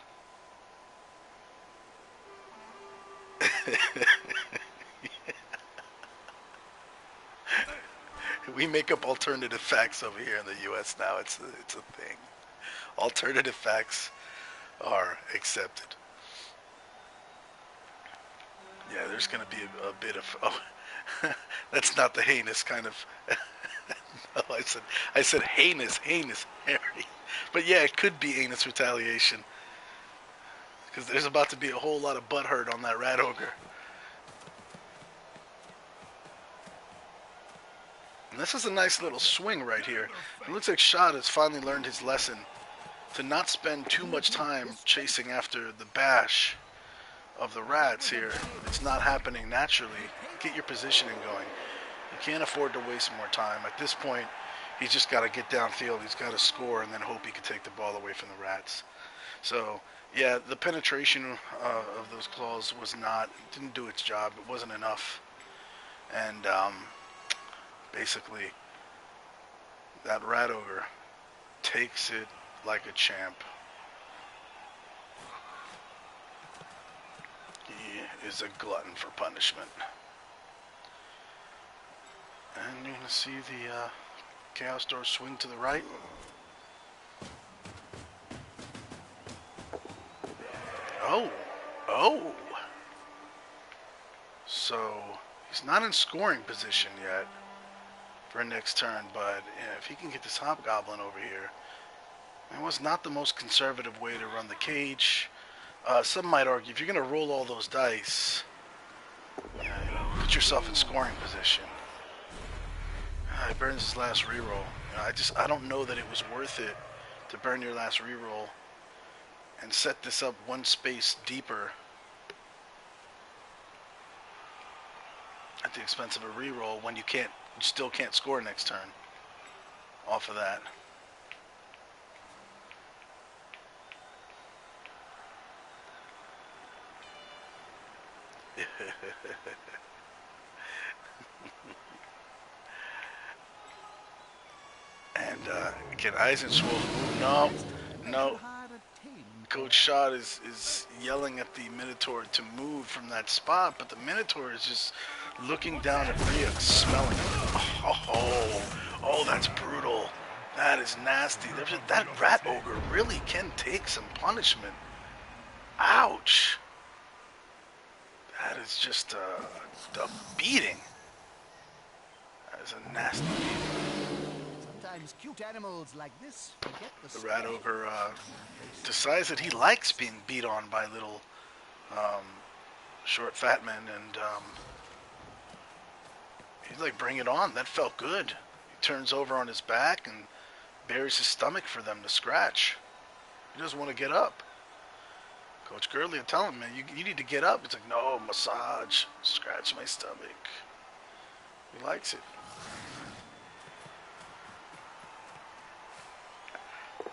We make up alternative facts over here in the U.S. now. It's a thing. Alternative facts are accepted. Yeah, there's going to be a bit of. Oh, that's not the heinous kind of. No, I said heinous, Harry. But yeah, it could be anus retaliation because there's about to be a whole lot of butthurt on that rat ogre. And this is a nice little swing right here. It looks like Schod has finally learned his lesson to not spend too much time chasing after the bash of the rats here. It's not happening naturally. Get your positioning going. You can't afford to waste more time. At this point, he's just got to get downfield. He's got to score and then hope he can take the ball away from the rats. So, yeah, the penetration of those claws didn't do its job. It wasn't enough. And basically, that rat ogre takes it like a champ. He is a glutton for punishment. And you're going to see the Chaos Door swing to the right. Oh. So, he's not in scoring position yet for next turn, but if he can get this Hobgoblin over here, it was not the most conservative way to run the cage. Some might argue if you're going to roll all those dice, put yourself in scoring position. He burns his last reroll. I don't know that it was worth it to burn your last reroll and set this up one space deeper at the expense of a reroll when you still can't score next turn off of that. And again, Eisenschwolf. No. Coach Schod is yelling at the Minotaur to move from that spot, but the Minotaur is just looking down at Ryuk, smelling it. Oh, that's brutal. That is nasty. That rat ogre really can take some punishment. Ouch. That is just a beating. That is a nasty beating. sometimes cute animals like this forget The rat ogre decides that he likes being beat on by little short fat men, and he's like, bring it on. That felt good. He turns over on his back and buries his stomach for them to scratch. He doesn't want to get up. Coach Gerdleah telling him, man, you need to get up. It's like, no, massage, scratch my stomach. He likes it.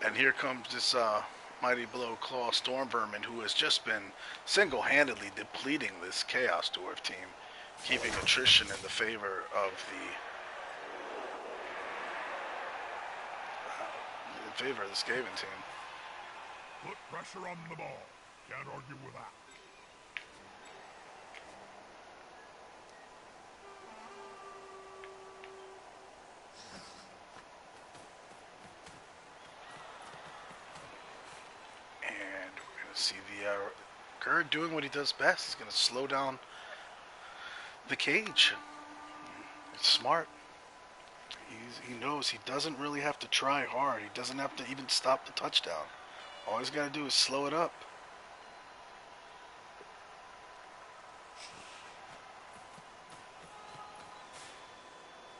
And here comes this Mighty Blow Claw Storm Vermin, who has just been single-handedly depleting this Chaos Dwarf team, keeping attrition in the favor of the Skaven team. Put pressure on the ball. Can't argue with that. And we're going to see the Gerd doing what he does best. He's going to slow down the cage. It's smart. He knows he doesn't really have to try hard. He doesn't have to even stop the touchdown. All he's got to do is slow it up.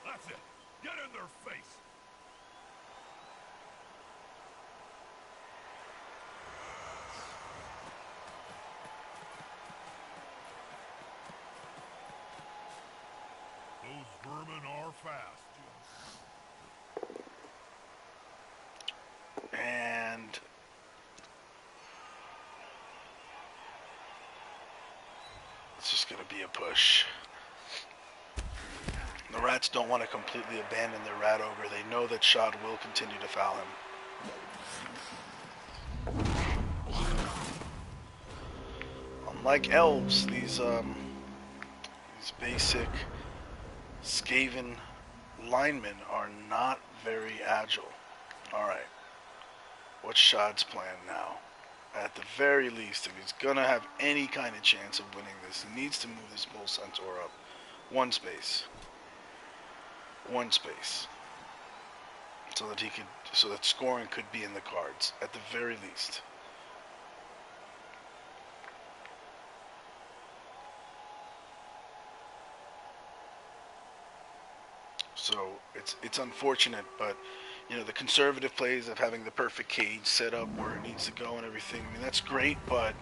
That's it. Get in their face. fast. And it's just going to be a push. The Rats don't want to completely abandon their Rat Ogre. They know that Schod will continue to foul him. Unlike elves, these basic Skaven linemen are not very agile. Alright, what's Shod's plan now? At the very least, if he's going to have any kind of chance of winning this, he needs to move this Bull Centaur up one space. One space. So that scoring could be in the cards, at the very least. So it's unfortunate, but you know, the conservative plays of having the perfect cage set up where it needs to go and everything, I mean, that's great, but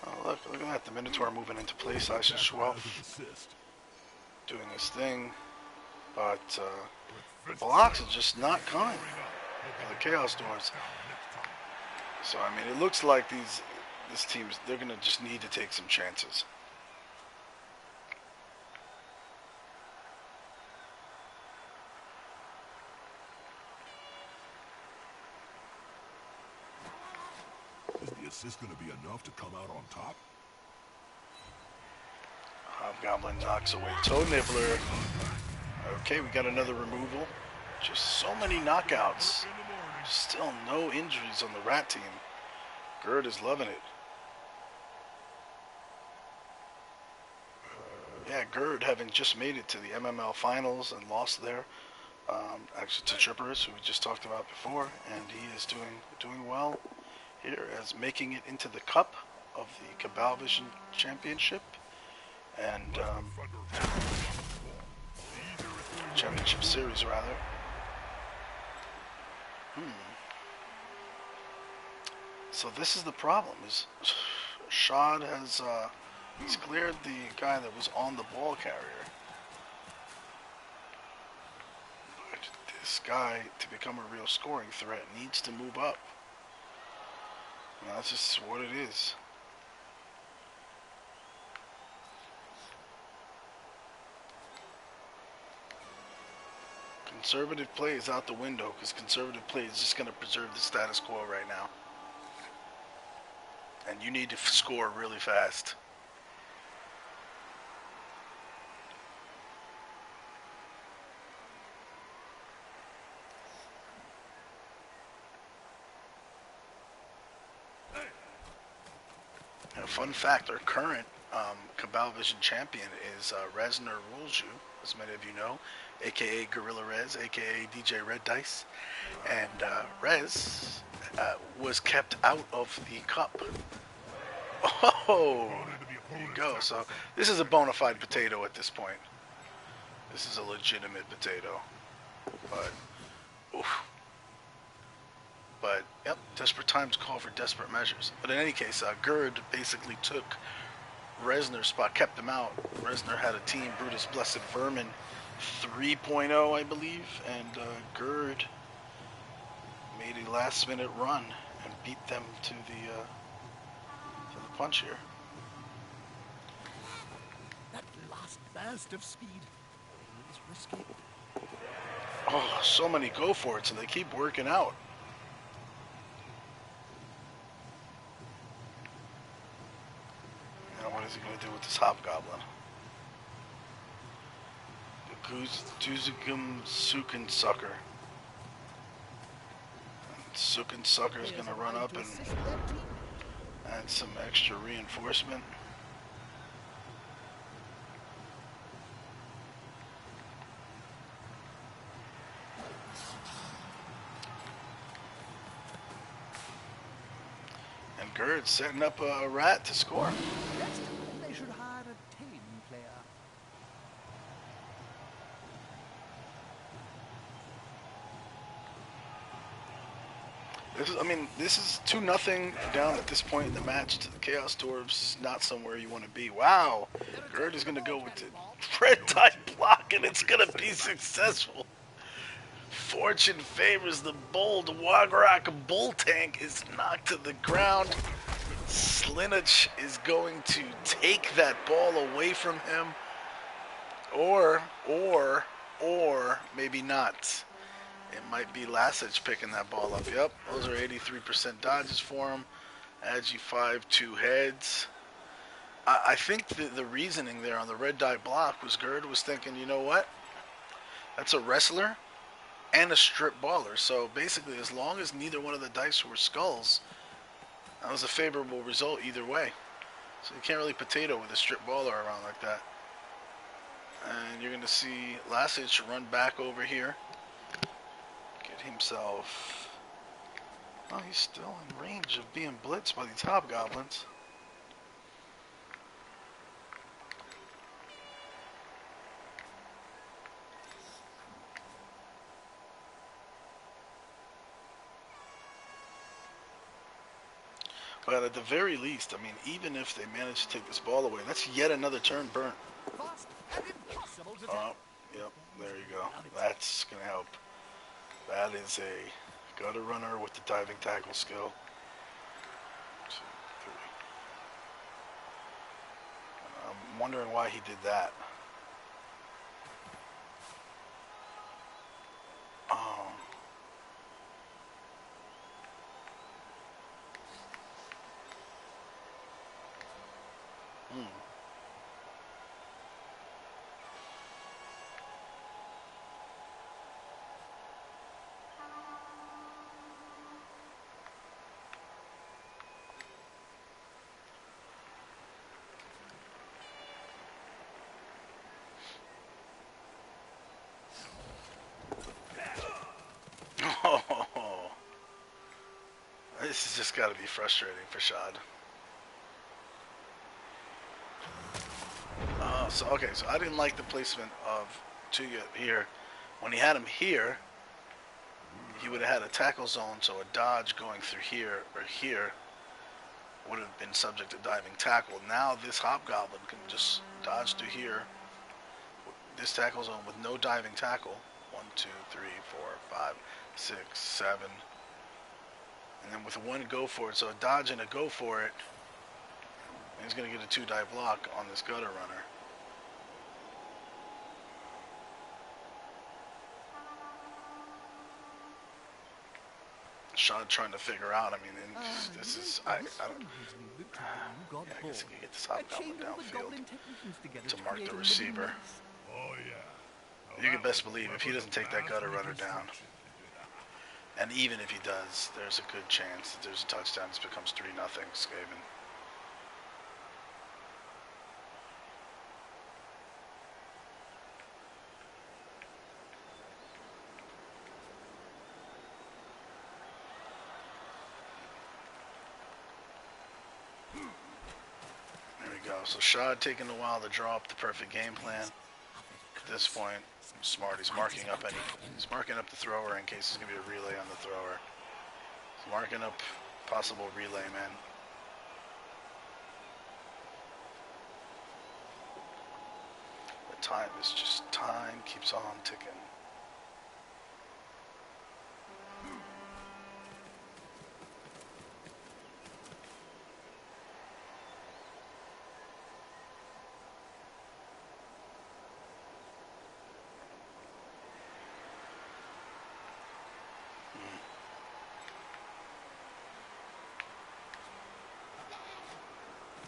oh, look at that, the Minotaur moving into place. Hashut doing his thing, but the blocks are just not coming. The Chaos Doors. So I mean, it looks like this team's, they're gonna just need to take some chances. Is the assist going to be enough to come out on top? Hobgoblin knocks away Toe Nibbler. Okay, we got another removal. Just so many knockouts. Still no injuries on the Rat team. Gerd is loving it. Yeah, Gerd having just made it to the MML finals and lost there. Actually to Tripperus, who we just talked about before, and he is doing well here as making it into the cup of the Cabal Vision Championship and Championship Series rather. So this is the problem: is Schod has he's cleared the guy that was on the ball carrier. But this guy, to become a real scoring threat, needs to move up. That's just what it is. Conservative play is out the window because conservative play is just going to preserve the status quo right now. And you need to score really fast. Fun fact, our current Cabal Vision champion is Resner Rulju, as many of you know, aka Gorilla Rez, aka DJ Red Dice. And Rez was kept out of the cup. Oh, there you go. So this is a bona fide potato at this point. This is a legitimate potato. But, oof. But, yep, desperate times call for desperate measures. But in any case, Gerd basically took Resner's spot, kept him out. Resner had a team, Brutus Blessed Vermin 3.0, I believe, and Gerd made a last-minute run and beat them to the punch here. That last burst of speed is risky. Oh, so many go for it, so they keep working out. Now what is he going to do with this Hobgoblin? The Duzugum Sukin Sucker. Sukin Sucker is going to run up and add some extra reinforcement. And Gerd's setting up a rat to score. They should hire a tame player. I mean, this is 2-0 down at this point in the match to the Chaos Dwarves. Is not somewhere you want to be. Wow. Gerd is going to go with the red die block, and it's going to be successful. Fortune favors the bold. Wagrak Bull Tank is knocked to the ground. Slinich is going to take that ball away from him. Or maybe not. It might be Lasich picking that ball up. Yep, those are 83% dodges for him. Agi 5, 2 heads. I think the reasoning there on the red die block was Gerd was thinking, you know what? That's a wrestler and a strip baller. So basically, as long as neither one of the dice were skulls, that was a favorable result either way. So you can't really potato with a strip baller around like that. And you're going to see Lasich run back over here. Get himself... Oh, he's still in range of being blitzed by these hobgoblins. But at the very least, I mean, even if they manage to take this ball away, that's yet another turn burnt. Oh, yep, there you go. That's going to help. That is a gutter runner with the diving tackle skill. 2, 3. I'm wondering why he did that. Oh, this has just got to be frustrating for Schod. So I didn't like the placement of Tuya here. When he had him here, he would have had a tackle zone, so a dodge going through here or here would have been subject to diving tackle. Now this hobgoblin can just dodge through here, this tackle zone with no diving tackle. 1, 2, 3, 4, 5, 6, 7. And then with one go for it, so a dodge and a go for it, he's going to get a 2-die block on this gutter runner. Schod trying to figure out, I mean, this is, I don't, yeah, I guess he can get this hobgoblin downfield to mark the receiver. Oh, yeah. You can best believe if he doesn't take that gutter runner down, and even if he does, there's a good chance that there's a touchdown. This becomes 3-0 Skaven. There we go. So Schod taking a while to draw up the perfect game plan. At this point, smart. He's marking up the thrower in case there's gonna be a relay on the thrower. He's marking up possible relay man. The time keeps on ticking.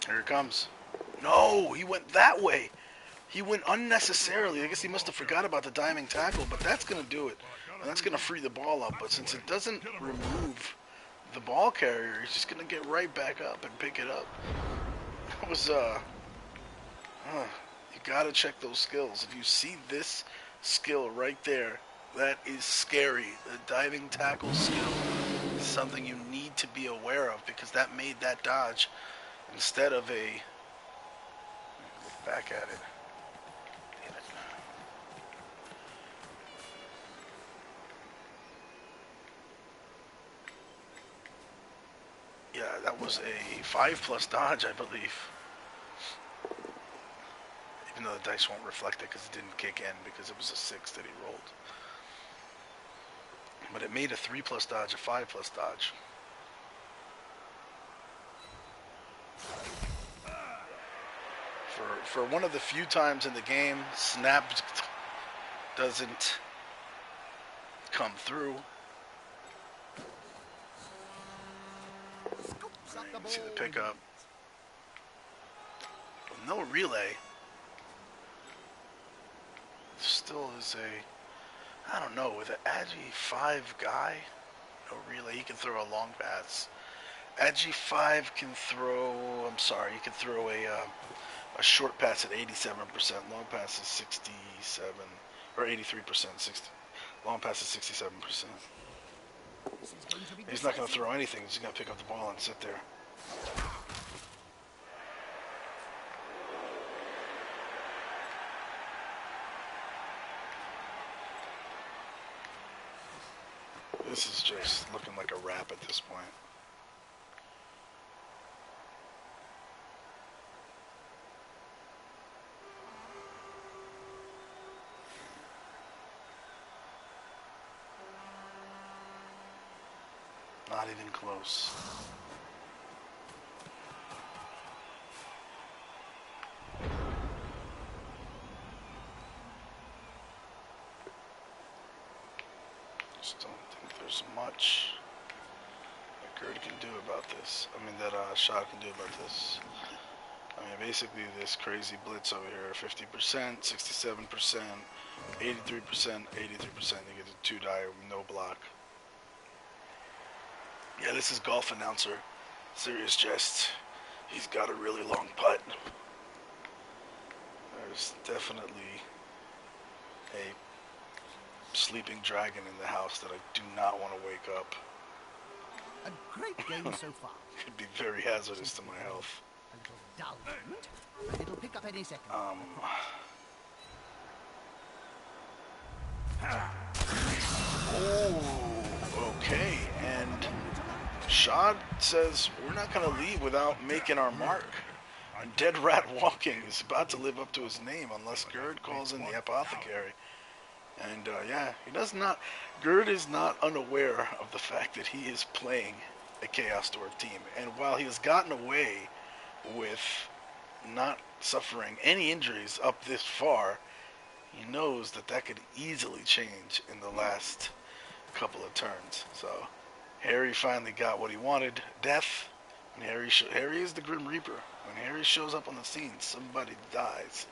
Here it comes. No, he went that way. He went unnecessarily. I guess he must have forgot about the diving tackle, but that's going to do it. And that's going to free the ball up. But since it doesn't remove the ball carrier, he's just going to get right back up and pick it up. That was, you got to check those skills. If you see this skill right there, that is scary. The diving tackle skill is something you need to be aware of because that made that dodge instead of a... Look back at it. Damn it. Yeah, that was a 5+ dodge, I believe. Even though the dice won't reflect it because it didn't kick in because it was a 6 that he rolled. But it made a 3+ dodge, a 5+ dodge. For one of the few times in the game, snap doesn't come through. You can see the pickup. With no relay. Still is a, I don't know, with an Agi 5 guy, no relay, he can throw a long pass. Agi 5 can throw, I'm sorry, he can throw a short pass at 87%, long pass is 67, or 83%, 60. Long pass is 67%. He's not going to throw anything, he's going to pick up the ball and sit there. This is just looking like a wrap at this point. Not even close. Just don't think there's much that Gerd can do about this. I mean, that Schod can do about this. I mean, basically this crazy blitz over here, 50%, 67%, 83%, 83%. You get a 2 die, no block. Yeah, this is golf announcer. Serious Jest. He's got a really long putt. There's definitely a sleeping dragon in the house that I do not want to wake up. A great game so far. Could be very hazardous to my health. A little dull moment, but it'll pick up any second. Oh, okay. And Schod says we're not going to leave without making our mark. And Dead Rat Walking is about to live up to his name unless Gerd calls in the apothecary. And yeah, he does not. Gerd is not unaware of the fact that he is playing a Chaos Dwarf team. And while he has gotten away with not suffering any injuries up this far, he knows that that could easily change in the last couple of turns. So Harry finally got what he wanted, death. And Harry is the Grim Reaper. When Harry shows up on the scene, somebody dies.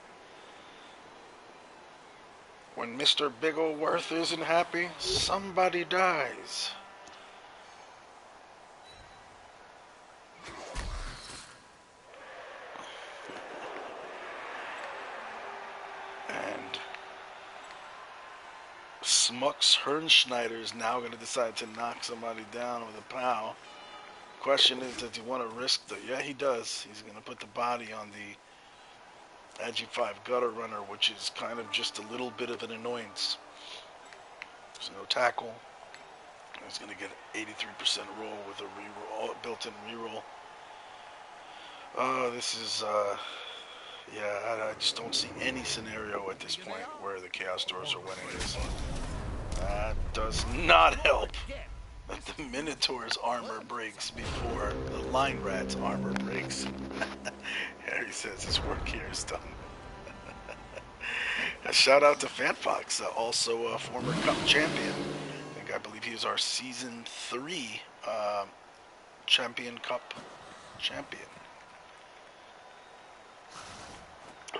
When Mr. Big Ol' Worth isn't happy, somebody dies. And Smux Hernschneider is now going to decide to knock somebody down with a POW. Question is, does he want to risk the... Yeah, he does. He's going to put the body on the Agi 5 Gutter Runner, which is kind of just a little bit of an annoyance. There's no tackle. He's going to get an 83% roll with a reroll, built-in reroll. This is... yeah, I just don't see any scenario at this point where the Chaos Dwarfs are winning this. That does not help. That the Minotaur's armor breaks before the Line Rat's armor breaks. Harry says his work here is done. A shout out to Fanfox, also a former Cup champion. I believe he is our Season 3 Champion Cup champion.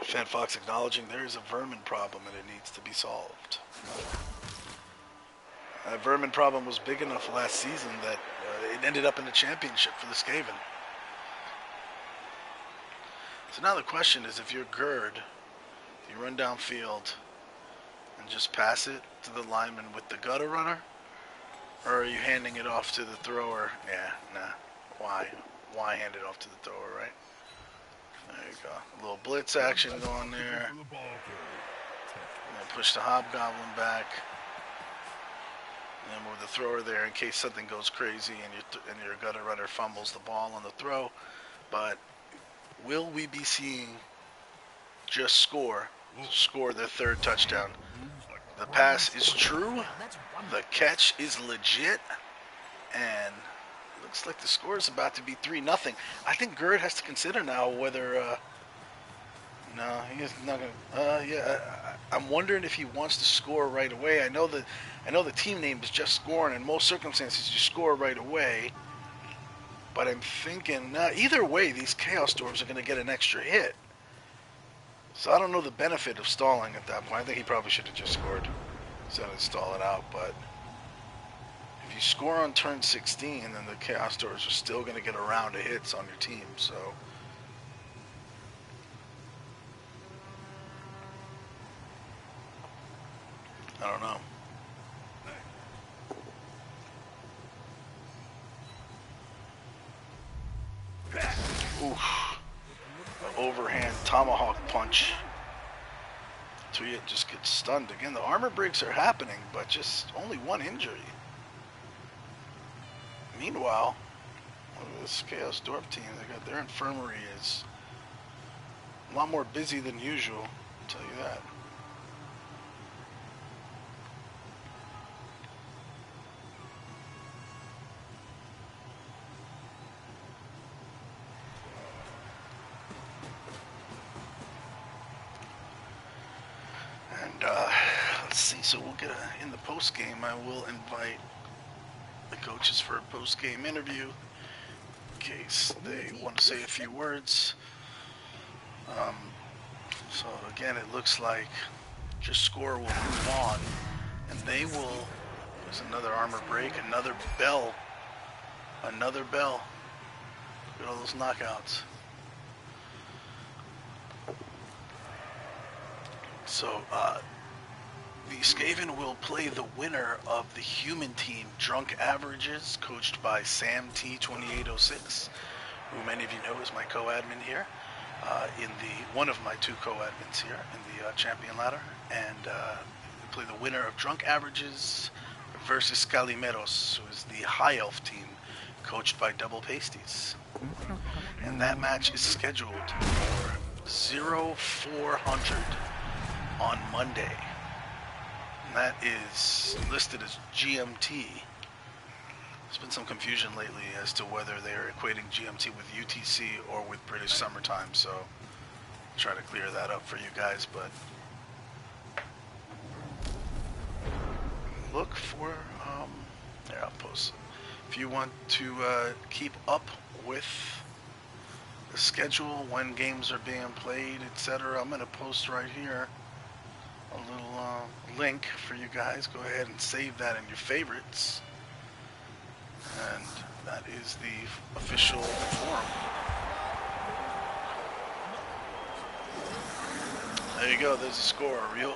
Fanfox acknowledging there is a vermin problem and it needs to be solved. That vermin problem was big enough last season that it ended up in the championship for the Skaven. So now the question is, if you're Gerd, do you run downfield and just pass it to the lineman with the Gutter Runner? Or are you handing it off to the thrower? Yeah, nah. Why? Why hand it off to the thrower, right? There you go. A little blitz action going there. And push the Hobgoblin back. And move the thrower there in case something goes crazy and your gutter runner fumbles the ball on the throw. But will we be seeing JustScore score their third touchdown? The pass is true. The catch is legit. And it looks like the score is about to be 3-0. I think Gerd has to consider now whether... no, he's not gonna. I'm wondering if he wants to score right away. I know the team name is JustScore, and in most circumstances you score right away. But I'm thinking, either way, these Chaos Dwarves are gonna get an extra hit. So I don't know the benefit of stalling at that point. I think he probably should have just scored instead of stalling out. But if you score on turn 16, then the Chaos Dwarves are still gonna get a round of hits on your team. So. I don't know. Oof. Overhand tomahawk punch. Tuya just gets stunned. Again, the armor breaks are happening, but just only one injury. Meanwhile, this Chaos Dwarf team, they got their infirmary is a lot more busy than usual, I'll tell you that. Let's see, so we'll get in the post game. I will invite the coaches for a post game interview in case they want to say a few words. So again, it looks like JustScore will move on, and they will. There's another armor break, another bell, another bell. Look at all those knockouts. So, the Skaven will play the winner of the human team, Drunk Averages, coached by Sam T2806, who many of you know is my co-admin here, in one of my two co-admins here in the champion ladder, and they play the winner of Drunk Averages versus Calimeros, who is the High Elf team, coached by Double Pasties. And that match is scheduled for 0400 on Monday. And that is listed as GMT. There's been some confusion lately as to whether they're equating GMT with UTC or with British summertime, so I'll try to clear that up for you guys. But look for there, I'll post it. If you want to keep up with the schedule, when games are being played, etc., I'm going to post right here a little link for you guys. Go ahead and save that in your favorites. And that is the official forum. There you go, there's a score. Ryuk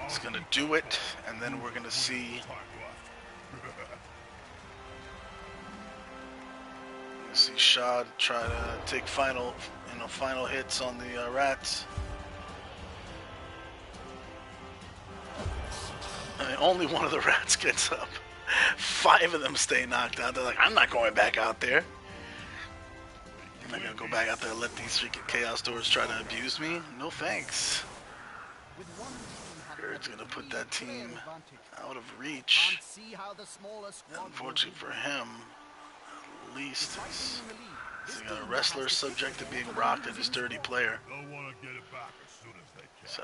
is going to do it, and then we're going to see Schod try to take final hits on the rats. I mean, only one of the rats gets up. 5 of them stay knocked out. They're like, I'm not going back out there. I'm not gonna go back out there and let these freaking Chaos Dwarves try to abuse me. No thanks. Gerd's gonna put that team out of reach. Unfortunately for him, at least he's got a wrestler subject to being rocked at his dirty player. So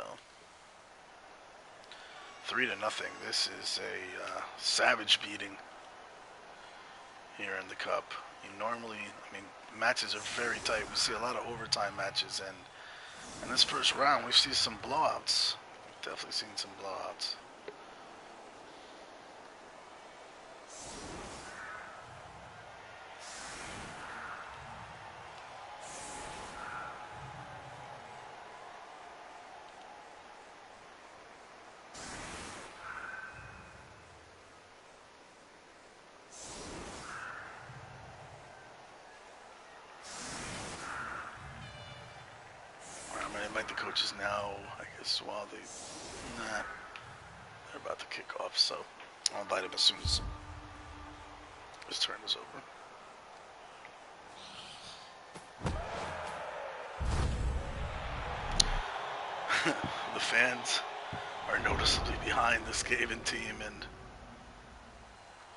3-0. This is a savage beating here in the cup. Normally, I mean, matches are very tight. We see a lot of overtime matches, and in this first round, we've seen some blowouts. We've definitely seen some blowouts. I'm gonna invite the coaches now, I guess, while they... Nah. They're about to kick off, so I'll invite him as soon as his turn is over. The fans are noticeably behind the Skaven team, and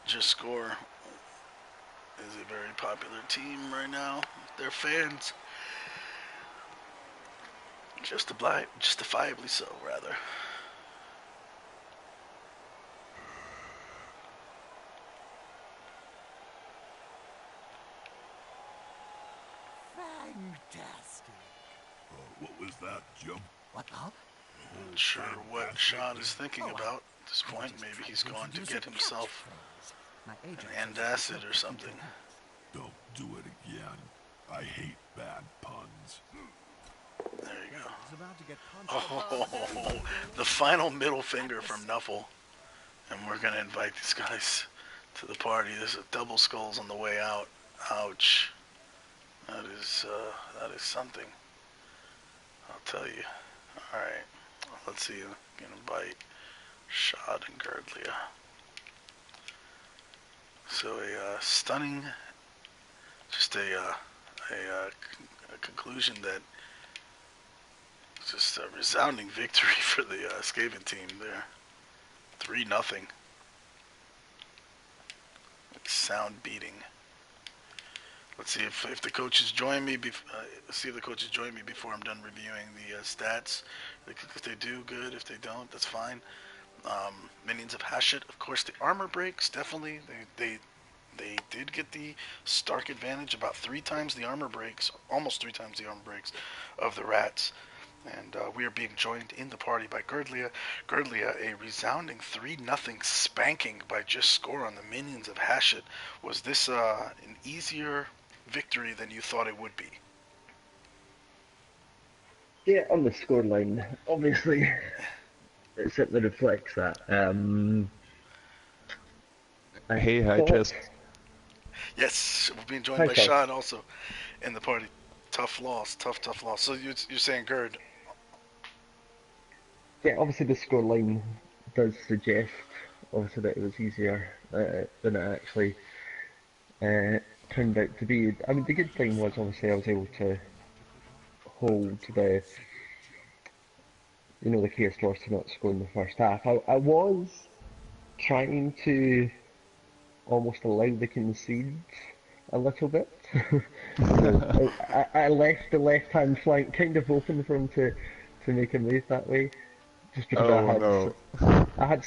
JustScore is a very popular team right now. Their fans, justifiably so, rather. Fantastic. What was that, Jim? What now? Not sure what Schod is thinking about at this point. Maybe he's going to get himself an antacid or something. Don't do it again. I hate bad puns. There you go. Oh, the final middle finger from Nuffle. And we're going to invite these guys to the party. There's a double skulls on the way out. Ouch. That is something. I'll tell you. Alright. Let's see. I'm going to invite Schod and Gerdleah. So a stunning, just a conclusion that just a resounding victory for the Skaven team there. 3-0. Sound beating. Let's see if the coaches join me. See if the coaches join me before I'm done reviewing the stats. If they do, good. If they don't, that's fine. Minions of Hashut, of course, the armor breaks. Definitely, they did get the Stark advantage. About 3 times the armor breaks, almost 3 times the armor breaks of the rats. And we are being joined in the party by Gerdleah. Gerdleah, a resounding 3-0 spanking by JustScore on the Minions of Hashut. Was this an easier victory than you thought it would be? Yeah, on the scoreline, obviously, it certainly reflects that. Hey, hi, Jest. Yes, we're being joined Hi, by Schod. Schod also in the party. Tough loss. So you're saying Gerd? Yeah, obviously the scoreline does suggest, obviously, that it was easier than it actually turned out to be. I mean, the good thing was, obviously, I was able to hold the PS4 to not score in the first half. I was trying to almost allow the concedes a little bit. I left the left-hand flank kind of open for him to make a move that way, just because I had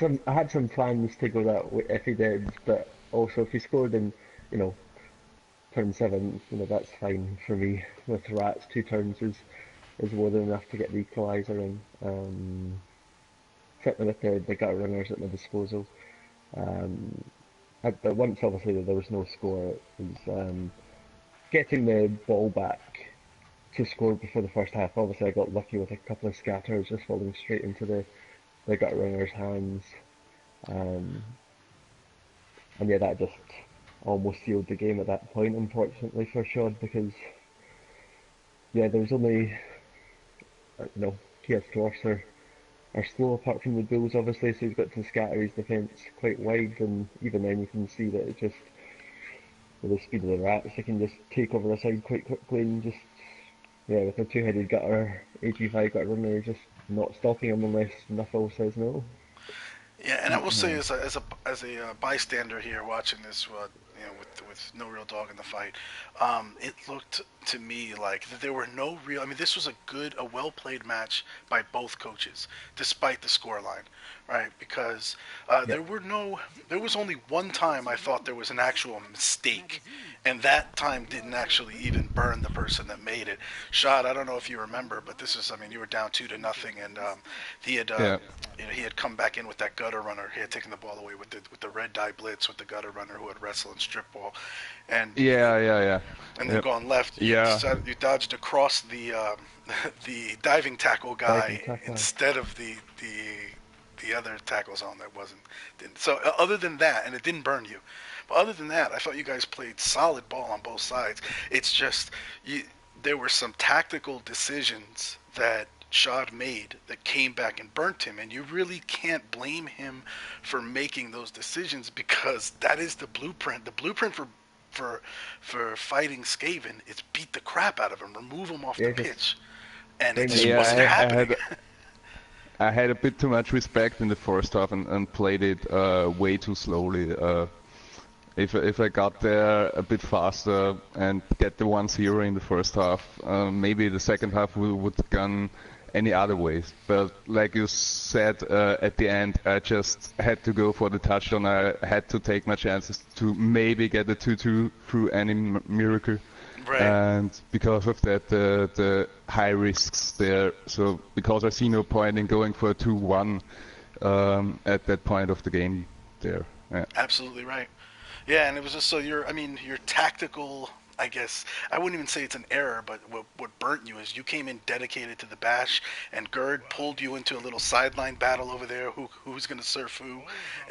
some plans to go that way if he did, but also if he scored in turn 7, that's fine for me. With rats, 2 turns is more than enough to get the equaliser in. Certainly with the gutter runners at my disposal. But once obviously there was no score, it was getting the ball back to score before the first half. Obviously I got lucky with a couple of scatters just falling straight into the gutter runner's hands. And yeah, that just almost sealed the game at that point, unfortunately for Schod, because yeah, there was only PS dwarfs are slow apart from the bulls, obviously, so he's got to scatter his defence quite wide, and even then you can see that it just, with the speed of the rats, they can just take over the side quite quickly, and just, yeah, with a 2-headed gutter, AG5 gutter runner, just not stopping him unless Nuffle says no. Yeah, and I will say, as a bystander here watching this, with no real dog in the fight, it looked to me like that there were no real. I mean, this was a well played match by both coaches, despite the scoreline, right? Because there was only one time I thought there was an actual mistake, and that time didn't actually even burn the person that made it. Schod, I don't know if you remember, but this is, I mean, you were down 2-0, and he had. He had come back in with that gutter runner. He had taken the ball away with the red die blitz with the gutter runner who had wrestled and strip ball, and and then gone left. You dodged across the the diving tackle guy instead of the other tackle zone that didn't. So other than that, and it didn't burn you. But other than that, I thought you guys played solid ball on both sides. It's just there were some tactical decisions that Schod made that came back and burnt him, and you really can't blame him for making those decisions because that is the blueprint. The blueprint for fighting Skaven is beat the crap out of him, remove him off the pitch, and it just wasn't happening. I had a bit too much respect in the first half and played it way too slowly. If I got there a bit faster and get the 1-0 in the first half, maybe the second half would have gone any other ways. But like you said at the end, I just had to go for the touchdown. I had to take my chances to maybe get a 2-2 through any miracle. Right. And because of that, the high risks there. So because I see no point in going for a 2-1 at that point of the game there. Yeah. Absolutely right. Yeah, and it was just so your tactical, I guess, I wouldn't even say it's an error, but what burnt you is you came in dedicated to the bash, and Gerd pulled you into a little sideline battle over there, who's going to surf who,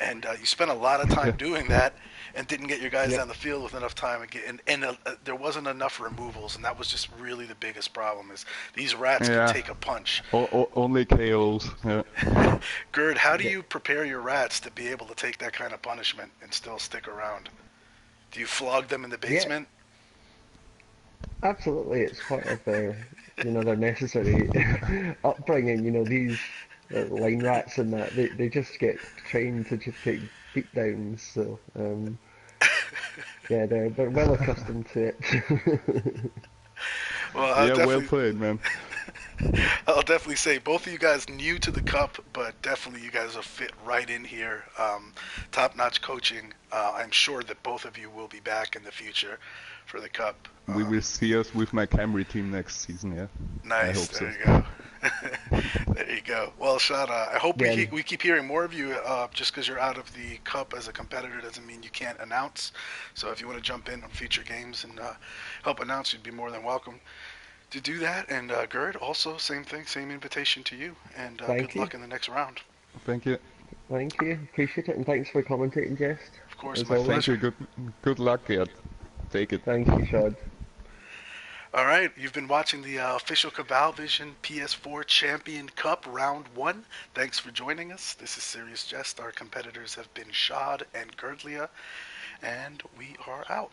and you spent a lot of time doing that, and didn't get your guys down the field with enough time, and there wasn't enough removals, and that was just really the biggest problem, is these rats can take a punch. Only KOs. Yeah. Gerd, how do you prepare your rats to be able to take that kind of punishment and still stick around? Do you flog them in the basement? Yeah. Absolutely, it's part of their necessary upbringing. These line rats and that they just get trained to just take beat downs. So yeah, they're well accustomed to it. Well, well played, man. I'll definitely say both of you guys new to the cup, but definitely you guys will fit right in here. Top-notch coaching. I'm sure that both of you will be back in the future for the cup. We will see us with my Camry team next season, yeah. Nice. There you go. There you go. Well, Schod, I hope we keep hearing more of you. Just because you're out of the cup as a competitor doesn't mean you can't announce. So if you want to jump in on future games and help announce, you'd be more than welcome to do that. And Gerd, also same thing, same invitation to you. And good luck in the next round. Thank you. Thank you. Appreciate it, and thanks for commentating, Jest. Of course, my pleasure. Thank you. Good luck, Gerd. Take it. Thank you, Schod. All right, you've been watching the official Cabalvision PS4 Champion Cup Round 1. Thanks for joining us. This is Serious Jest. Our competitors have been Schod and Gerdleah, and we are out.